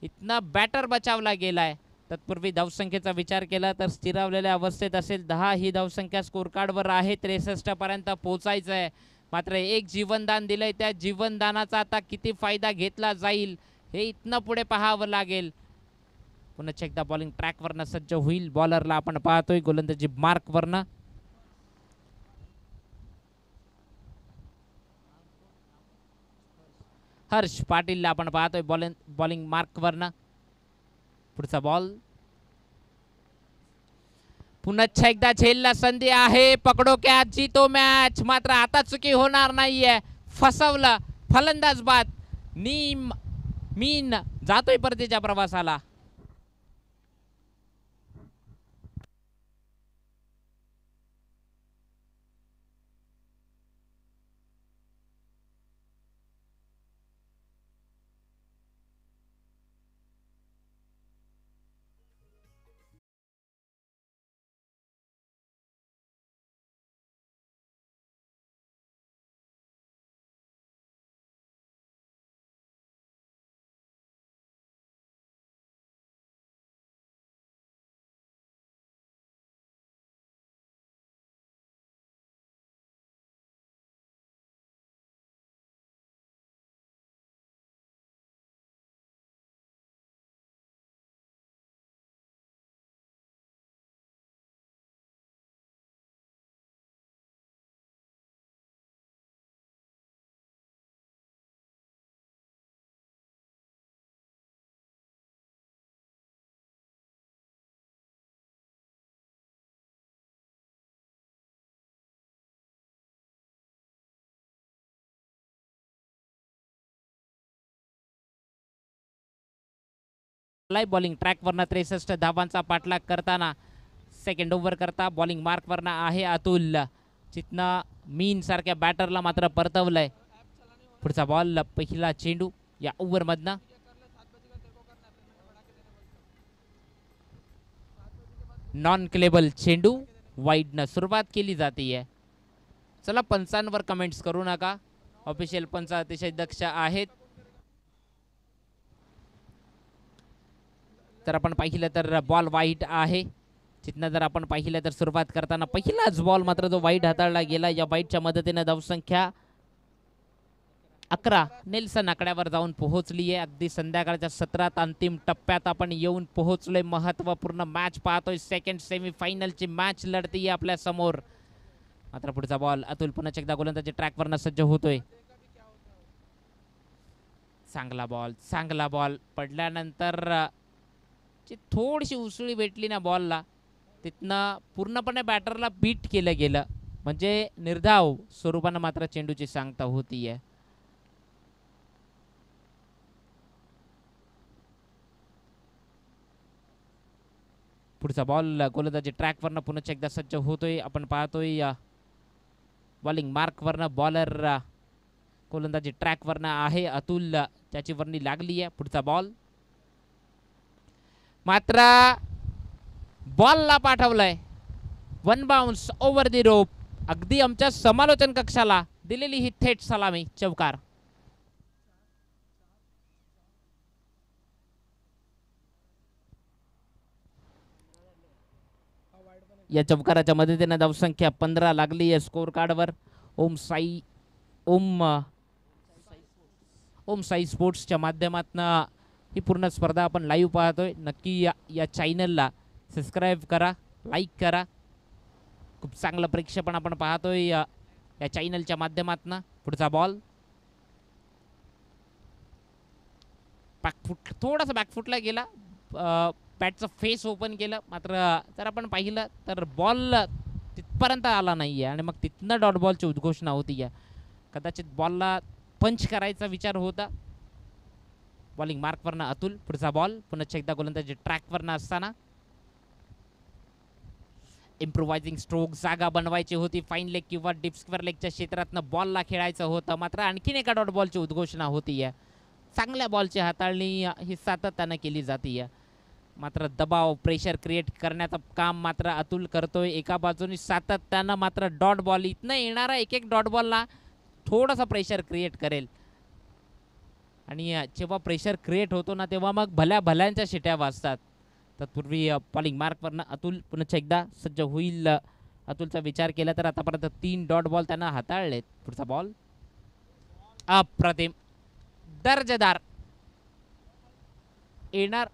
इतना बॅटर बचावला गेलाय. तत्पूर्वी धावसंख्येचा विचार केला तर स्थिरावलेल्या अवस्थेत असेल 10 ही धावसंख्या स्कोर कार्डवर आहे. 63 पर्यंत पोहोचायचं आहे. मात्र एक जीवनदान दिलंय, त्या जीवनदानाचा आता किती फायदा घेतला जाईल हे इथनं पुढे पाहावं लागेल. पुन्हा एकदा बॉलिंग ट्रॅकवरनं सज्ज होईल. बॉलरला आपण पाहतोय गोलंदाजी मार्कवरनं. हर्ष पाटीलला आपण पाहतोय बॉलिंग मार्कवरनं. पुढचा बॉल पुन्हा एकदा झेलला संधी आहे. पकडो कॅच जीतो मॅच. मात्र आता चुकी होणार नाहीये. फसवलं फलंदाज बाद. मीन जातोय परतीच्या प्रवासाला. बॉलिंग ट्रॅकवरनं 63 धावांचा पाठलाग करताना सेकंड ओव्हर करता बॉलिंग मार्कवरनं आहे अतुल. जिथनं मीन सारख्या बॅटरला मात्र परतवलंय. पुढचा बॉल पहिला चेंडू या ओव्हरमधनं. नॉन क्लेबल चेंडू वाईडनं सुरुवात केली जाते. चला पंचांवर कमेंट्स करू नका. ऑफिशियल पंच अतिशय दक्ष आहेत. तर आपण पाहिलं तर बॉल वाईट आहे. जिथनं जर आपण पाहिलं तर सुरुवात करताना पहिलाच बॉल मात्र जो वाईट हाताळला गेला. या वाईटच्या मदतीने धावसंख्या 11 नेल्सन आकड्यावर जाऊन पोहोचली आहे. अगदी संध्याकाळच्या सत्रात अंतिम टप्प्यात आपण येऊन पोहोचलोय. महत्त्वपूर्ण मॅच पाहतोय. सेकंड सेमीफायनलची मॅच लढतीये आपल्या समोर. मात्र पुढचा बॉल अतुल पुन्हा एकदा गोलंदाजी ट्रॅकवरनं सज्ज होतोय. चांगला बॉल पडल्यानंतर थोडीशी उसळी भेटली ना बॉलला, तिथनं पूर्णपणे बॅटरला बीट केलं गेलं. म्हणजे निर्धाव स्वरूपानं मात्र चेंडूची सांगता होतीये. पुढचा बॉल गोलंदाजी ट्रॅकवरनं पुन्हा एकदा सज्ज होतोय. आपण पाहतोय बॉलिंग मार्कवरनं बॉलर गोलंदाजी ट्रॅकवरनं आहे अतुल. त्याची वर्णी लागली आहे. पुढचा बॉल मात्र बॉलला पाठवलंय. वन बाउन्स ओव्हर दी रोप. अगदी आमच्या समालोचन कक्षाला दिलेली ही थेट सलामी. चौकार. या चौकाराच्या मदतीने धावसंख्या 15 लागली आहे स्कोर कार्डवर. ओम साई स्पोर्ट्सच्या माध्यमातून ही पूर्ण स्पर्धा आपण लाईव्ह पाहतोय. नक्की या चॅनलला सबस्क्राईब करा, लाईक करा. खूप चांगलं प्रेक्षेपण आपण पाहतोय या चॅनलच्या माध्यमातून. पुढचा बॉल बॅकफुट, थोडासा बॅकफुटला गेला. बॅटचं फेस ओपन केलं. मात्र जर आपण पाहिलं तर बॉल तिथपर्यंत आला नाही आहे आणि मग तिथनं डॉट बॉलची उद्घोषणा होती आहे. कदाचित बॉलला पंच करायचा विचार होता. बॉलिंग मार्कवरनं अतुल. पुढचा बॉल पुन्हा एकदा गोलंदाजी ट्रॅकवरनं असताना इम्प्रोवायझिंग स्ट्रोक जागा बनवायची होती. फाईन लेग किंवा डीप स्क्वेअर लेगच्या क्षेत्रातनं बॉलला खेळायचं होतं. मात्र आणखीन एका डॉट बॉलची उद्घोषणा होती आहे. चांगल्या बॉलची हाताळणी ही सातत्यानं केली जाते. मात्र दबाव प्रेशर क्रिएट करण्याचं काम मात्र अतुल करतोय. एका बाजूने सातत्यानं मात्र डॉट बॉल इथनं येणारा एक एक डॉट बॉलला थोडासा प्रेशर क्रिएट करेल आणि जेव्हा प्रेशर क्रिएट होतो ना तेव्हा मग भल्या भल्यांच्या शिट्या वाजतात. तत्पूर्वी बॉलिंग मार्कवरनं अतुल पुन्हा एकदा सज्ज होईल. अतुलचा विचार केला तर आतापर्यंत 3 डॉट बॉल त्यांना हाताळलेत. पुढचा बॉल अप्रतिम दर्जेदार येणार.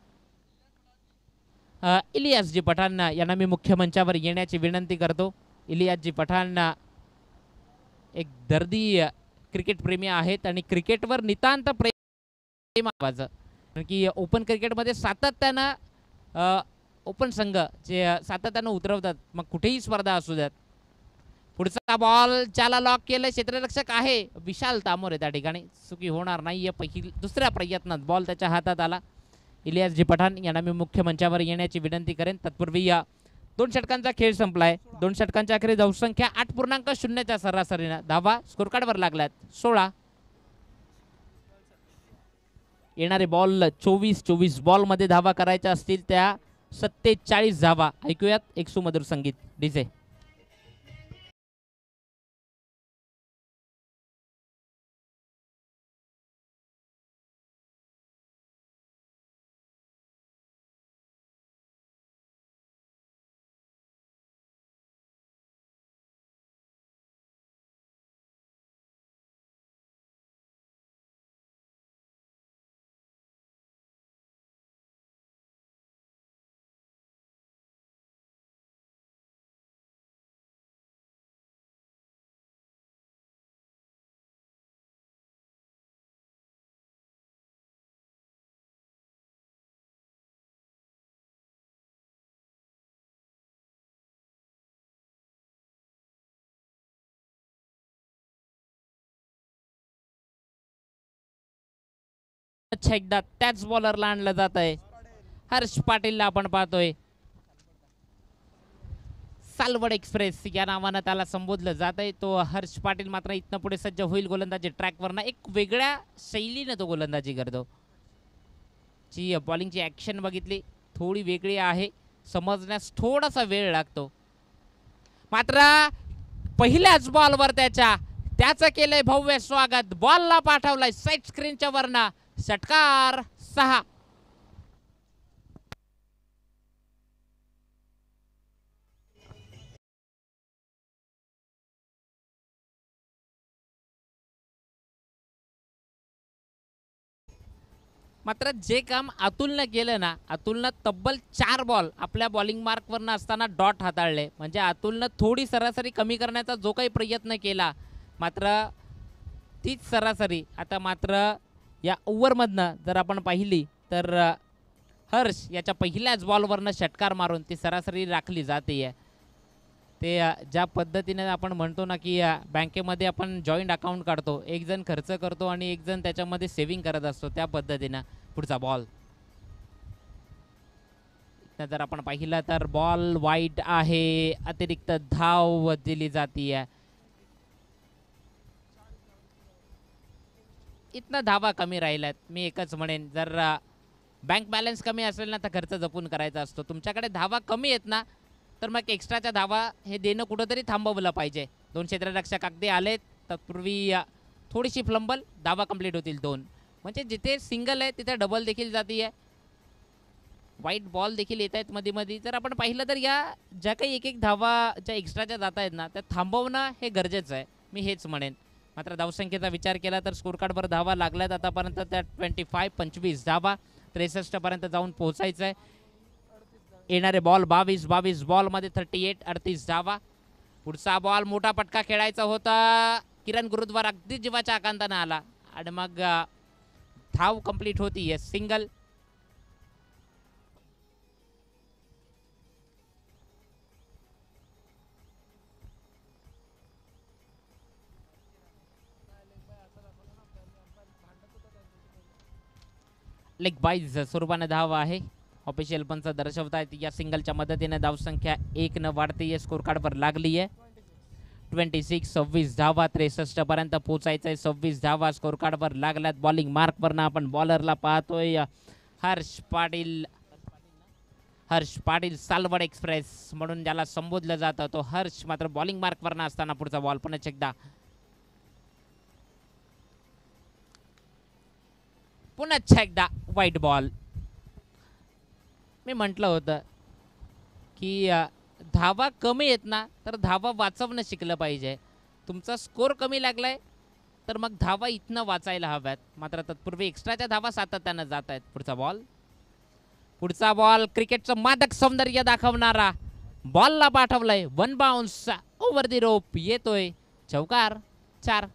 इलियासजी पठाण यांना मी मुख्य मंचावर येण्याची विनंती करतो. इलियासजी पठाण एक दर्दी क्रिकेट प्रेमी आहेत आणि क्रिकेटवर नितांत प्रेम आवाज, कारण की ओपन क्रिकेटमध्ये सातत्यानं ओपन संघ जे सातत्यानं उतरवतात, मग कुठेही स्पर्धा असू द्यात. पुढचा बॉल ज्याला लॉक केलं क्षेत्ररक्षक आहे विशाल तामोरे, त्या ठिकाणी चुकी होणार नाही. दुसऱ्या प्रयत्नात बॉल त्याच्या हातात आला. इलियासजी पठाण यांना मी मुख्य मंचावर येण्याची विनंती करेन. तत्पूर्वी 2 षटकांचा खेळ संपलाय. 2 षटकांच्या अखेर धावसंख्या 8.0च्या सरासरीनं धावा स्कोरकार्डवर लागल्यात 16. येणारे बॉल 24 बॉलमध्ये धावा करायच्या असतील त्या 47 धावा. ऐकूयात एक सुमधुर संगीत डीजे. अच्छा, एकदा त्याच बॉलरला आणलं जात आहे. हर्ष पाटीलला आपण पाहतोय. सालवड एक्सप्रेस या नावानं त्याला संबोधलं जात आहे. तो हर्ष पाटील मात्र इथनं पुढे सज्ज होईल गोलंदाजी ट्रॅकवरनं. एक वेगळ्या शैलीनं तो गोलंदाजी करतो. जी बॉलिंगची ॲक्शन बघितली थोडी वेगळी आहे, समजण्यास थोडासा वेळ लागतो. मात्र पहिल्याच बॉलवर त्याचं केलंय भव्य स्वागत. बॉलला पाठवलाय साईड स्क्रीनच्या वरनं. षटकार 6. मात्र जे काम अतुलनं केलं ना, अतुलनं तब्बल 4 बॉल आपल्या बॉलिंग मार्कवरनं असताना डॉट हाताळले. म्हणजे अतुलनं थोडी सरासरी कमी करण्याचा जो काही प्रयत्न केला, मात्र तीच सरासरी आता मात्र या ओव्हरमधनं जर आपण पाहिली तर हर्ष याच्या पहिल्याच बॉलवरनं षटकार मारून ती सरासरी राखली जाते. ते ज्या पद्धतीने आपण म्हणतो ना की बँकेमध्ये आपण जॉईंट अकाउंट काढतो, एक जण खर्च करतो आणि एक जण त्याच्यामध्ये सेव्हिंग करत असतो, त्या पद्धतीनं. पुढचा बॉल जर आपण पाहिलं तर बॉल वाईड आहे. अतिरिक्त धाव दिली जाते. इथनं धावा कमी राहिल्यात. मी एकच म्हणेन, जर बँक बॅलन्स कमी असेल ना तर खर्च जपून करायचा असतो. तुमच्याकडे धावा कमी आहेत ना तर मग एक्स्ट्राच्या धावा हे देणं कुठंतरी थांबवलं पाहिजे. 2 क्षेत्ररक्षक अगदी आलेत. तत्पूर्वी थोडीशी फ्लंबल, धावा कंप्लीट होतील 2. म्हणजे जिथे सिंगल आहे तिथे डबल देखील जाते. वाईट बॉल देखील येत आहेत मध्ये मध्ये. जर आपण पाहिलं तर या ज्या काही एक एक धावा ज्या एक्स्ट्राच्या जात आहेत ना त्या थांबवणं हे गरजेचं आहे, मी हेच म्हणेन. मात्र धावसंख्येचा विचार केला तर स्कोरकार्डवर धावा लागल्यात आतापर्यंत त्या 25 धावा 63 पर्यंत जाऊन पोहोचायचं आहे. येणारे बॉल 22 बॉलमध्ये 38 धावा. पुढचा बॉल मोठा पटका खेळायचा होता. किरण गुरुद्वार अगदी जीवाच्या आकांतानं आला आणि मग धाव कंप्लीट होती आहे, सिंगल. लेग बाईज स्वरूपाने धाव आहे. ऑफिशियल पंच दर्शवत आहेत या सिंगलच्या मदतीने धावसंख्या 1 न वाढते. स्कोर कार्डवर लागली आहे. 26 26 धावा 63 पर्यंत पोहोचायचंय. 26 धावा स्कोर कार्डवर लागल्यात. बॉलिंग मार्कवरनं आपण बॉलरला पाहतोय हर्ष पाटील. हर्ष पाटील सालवड एक्सप्रेस म्हणून ज्याला संबोधलं जातं तो हर्ष मात्र बॉलिंग मार्कवरनं असताना पुढचा बॉल पुन्हा एकदा वाईट बॉल. मी म्हटलं होतं की धावा कमी येत ना तर धावा वाचवणं शिकलं पाहिजे. तुमचा स्कोर कमी लागलाय तर मग धावा इथनं वाचायला हव्यात. मात्र तत्पूर्वी एक्स्ट्राच्या धावा सातत्यानं जात आहेत. पुढचा बॉल क्रिकेटचं मादक सौंदर्य दाखवणारा बॉलला पाठवलाय. 1 बाउन्स ओव्हर दी रोप येतोय. चौकार 4.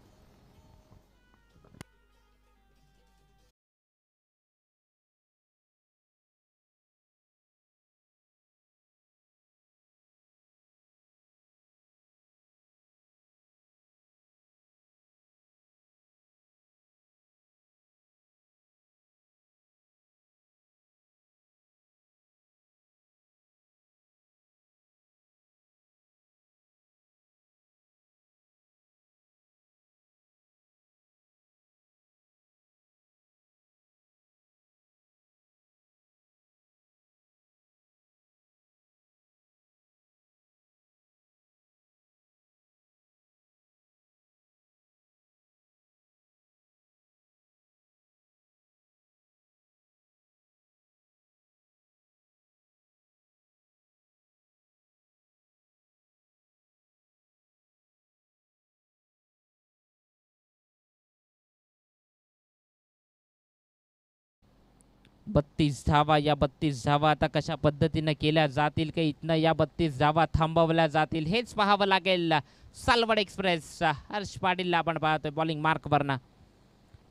बत्तीस धावा. या 32 धावा आता कशा पद्धतीनं केल्या जातील का इथनं या 32 धावा थांबवल्या जातील हेच पाहावं लागेल. सालवड एक्सप्रेस हर्ष पाटीलला आपण पाहतोय बॉलिंग मार्कवरनं.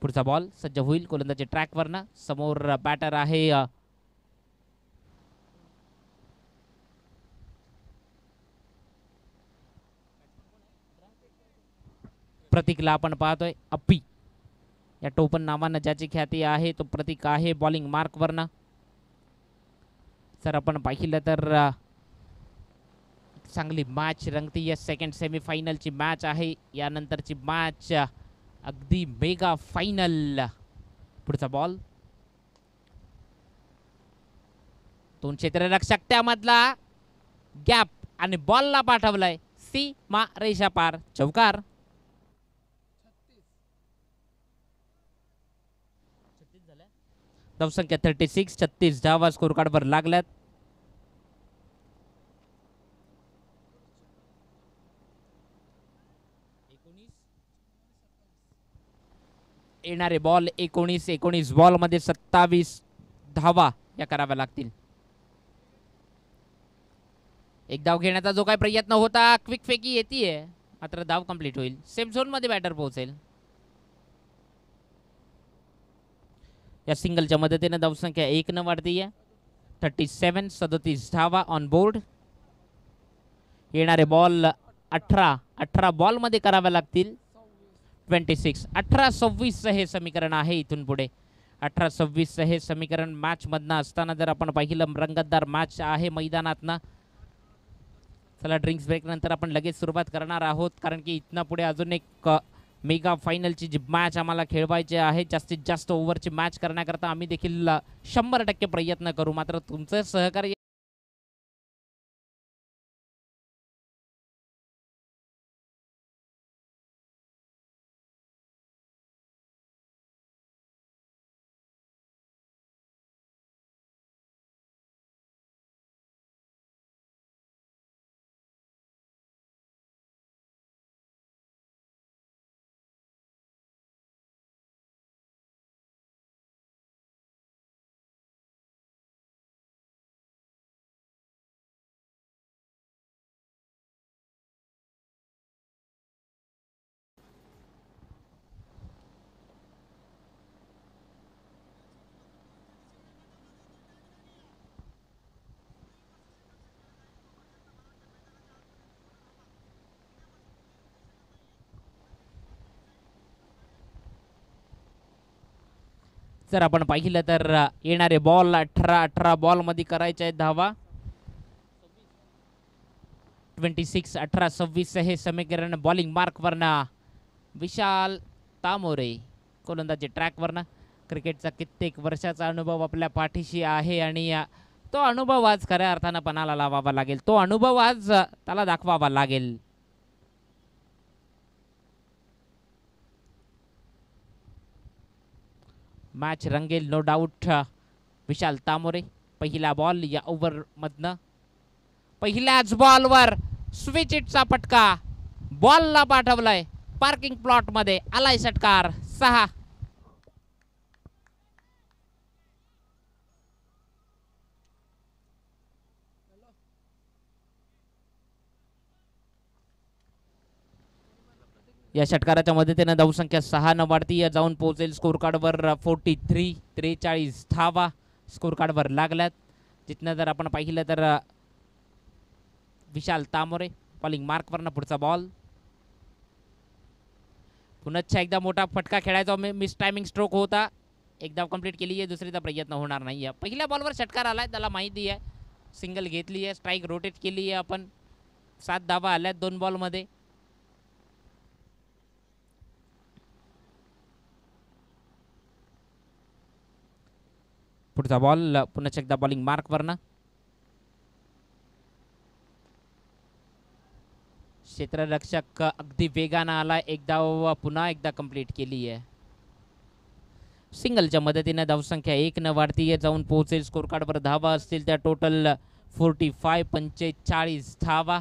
पुढचा बॉल सज्ज होईल गोलंदाजी ट्रॅकवरनं. समोर बॅटर आहे प्रतीकला आपण पाहतोय. अप्पी या टोपण नावानं ज्याची ख्याती आहे तो प्रतीक आहे बॉलिंग मार्कवरनं. जर आपण पाहिलं तर चांगली मॅच रंगती आहे. सेकंड सेमीफायनलची मॅच आहे. यानंतरची मॅच अगदी मेगा फायनल. पुढचा बॉल 2 क्षेत्ररक्षक त्यामधला गॅप आणि बॉलला पाठवलाय सीमा रेषा पार. चौकार. धावसंख्या 36. 36 धावा स्कोर कार्डवर लागल्यात. येणारे बॉल 19 बॉल मध्ये 27 धावा या कराव्या लागतील. एक धाव घेण्याचा जो काही प्रयत्न होता क्विक फेकी येते मात्र धाव कंप्लीट होईल. सेम झोन मध्ये बॅटर पोहोचेल. या सिंगलच्या मदतीने धावसंख्या 1 न वाढतीये. 37 37 धावा ऑन बोर्ड. येणारे बॉल 18 बॉल मध्ये कराव्या लागतील. 26 18-26 हे समीकरण आहे इथून पुढे. 18-26 हे समीकरण मॅच मधनं असताना जर आपण पाहिलं रंगतदार मॅच आहे मैदानात ना. चला ड्रिंक्स ब्रेक नंतर आपण लगेच सुरुवात करणार आहोत कारण की इथनं पुढे अजून एक मेगा फायनलची जी मॅच आम्हाला खेळवायची आहे. जास्तीत जास्त ओव्हरची मॅच करण्याकरता आम्ही देखील 100% प्रयत्न करू. मात्र तुमचं सहकार्य जर आपण पाहिलं तर येणारे बॉल 18 बॉल मध्ये करायचे आहेत धावा. 26 18-26 हे समीकरण. बॉलिंग मार्कवरनं विशाल तामोरे, गोलंदाजी ट्रॅकवरनं. क्रिकेटचा कित्येक वर्षाचा अनुभव आपल्या पाठीशी आहे आणि तो अनुभव आज खऱ्या अर्थानं पणाला लावावा लागेल. तो अनुभव आज त्याला दाखवावा लागेल. मॅच रंगेल नो डाऊट. विशाल तामोरे पहिला बॉल या ओव्हर मधनं. पहिल्याच बॉलवर स्विच इटचा फटका, बॉलला पाठवलाय पार्किंग प्लॉट मध्ये, आलाय षटकार 6. या षटकाराच्या मदतीने धावसंख्या 6 न वाढती जाऊन पोहोचेल स्कोर कार्डवर 43. 43 धावा स्कोर कार्डवर लागल्यात. जिथनं जर आपण पाहिलं तर विशाल तामोरे बॉलिंग मार्कवरनं पुढचा बॉल. पुन्हा एकदा मोठा फटका खेळायचा, मिस टायमिंग स्ट्रोक होता. एकदा कंप्लीट केली आहे, दुसरीचा प्रयत्न होणार नाही आहे. पहिल्या बॉलवर षटकार आलाय, त्याला माहिती आहे. सिंगल घेतली आहे, स्ट्राईक रोटेट केली आहे आपण. 7 धावा आल्यात 2 बॉलमध्ये. पुढचा बॉल पुन्हा एकदा बॉलिंग मार्कवरनं. क्षेत्ररक्षक अगदी वेगानं आला. एक धाव पुन्हा एकदा कंप्लीट केली आहे. सिंगलच्या मदतीने धावसंख्या 1 न वाढती जाऊन पोहोचेल स्कोर कार्डवर. धावा असतील त्या टोटल 45. 45 धावा,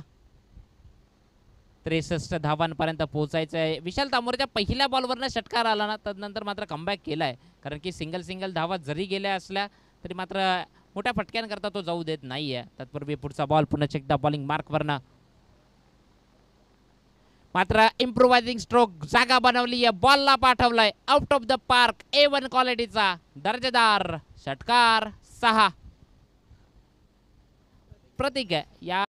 63 धावांपर्यंत पोहोचायचं आहे. विशाल तामोरेच्या पहिल्या बॉलवरनं षटकार आला ना, तदनंतर मात्र कमबॅक केलाय. कारण की सिंगल धावा जरी गेल्या असल्या तरी मात्र मोठ्या फटक्यांकरता तो जाऊ देत नाहीये. तत्पूर्वी पुढचा बॉल पुन्हा एकदा बॉलिंग मार्कवरनं. मात्र इम्प्रोवायझिंग स्ट्रोक जागा बनवली आहे, बॉलला पाठवलाय out of the park. A1 क्वालिटीचा दर्जेदार षटकार 6. प्रतीक आहे या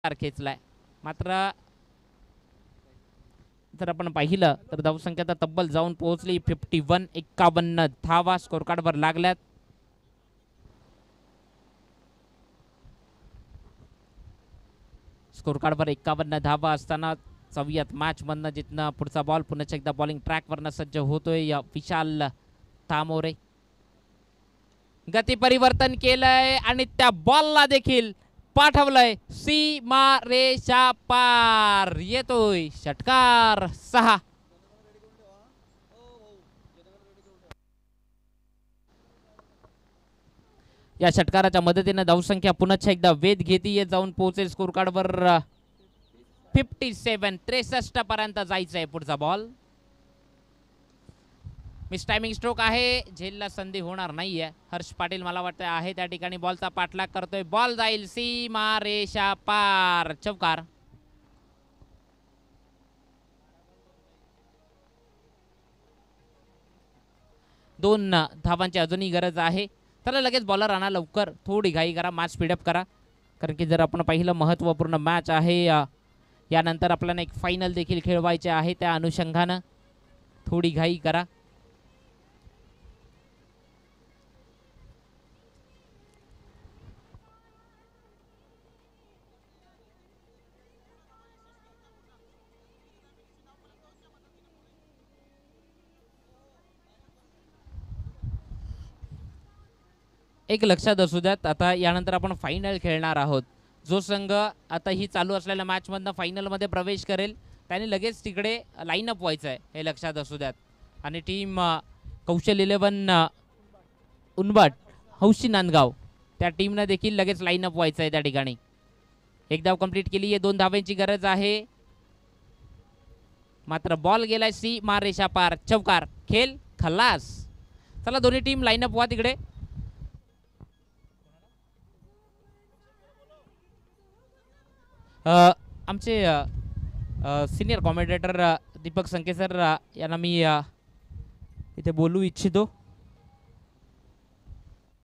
खेचलाय. मात्र जर आपण पाहिलं तर धावसंख्या तर तब्बल जाऊन पोहोचली 51. 51 धावा स्कोर कार्डवर लागल्यात. स्कोर कार्डवर 51 धावा असताना 4व्या मॅच मधनं जिथनं पुढचा बॉल पुन्हा एकदा बॉलिंग ट्रॅकवरनं सज्ज होतोय विशाल तामोरे. गती परिवर्तन केलंय आणि त्या बॉलला देखील पाठवलंय सीमा रेषा पार. येतोय षटकार 6. या षटकाराच्या मदतीने धावसंख्या पुन्हा एकदा वेध घेतीये, जाऊन पोहोचेल स्कोर कार्डवर 57. 63 पर्यंत जायचंय. पुढचा बॉल मिस टायमिंग स्ट्रोक आहे, झेलला संधी होणार नाहीये. हर्ष पाटील मला वाटतं आहे त्या ठिकाणी, बॉलचा पाठलाग करतोय. बॉल जाईल सीमा रेषा पार, चौकार. दोन धावांची अजूनही गरज आहे. चला लगेच बॉलर आणा, लवकर थोडी घाई करा, मॅच स्पीडअप करा. कारण की जर आपण पाहिलं महत्त्वपूर्ण मॅच आहे, यानंतर आपल्याला एक फायनल देखील खेळवायचे आहे. त्या अनुषंगानं थोडी घाई करा. एक लक्षात असू द्यात, आता यानंतर आपण फायनल खेळणार आहोत. जो संघ आता ही चालू असलेल्या मॅचमधनं फायनलमध्ये प्रवेश करेल त्याने लगेच तिकडे लाईनअप व्हायचं आहे, हे लक्षात असू द्यात. आणि टीम कौशल 11 उनबट हौशी नांदगाव त्या टीमनं देखील लगेच लाईनअप व्हायचं आहे त्या ठिकाणी. एक धाव कंप्लीट केली आहे, 2 धावांची गरज आहे. मात्र बॉल गेलाय सीमा रेषा पार, चौकार. खेळ खल्लास. चला दोन्ही टीम लाईनअप व्हा तिकडे. आमचे सिनियर कॉमेंटेटर दीपक संके सर यांना मी इथे बोलू इच्छितो.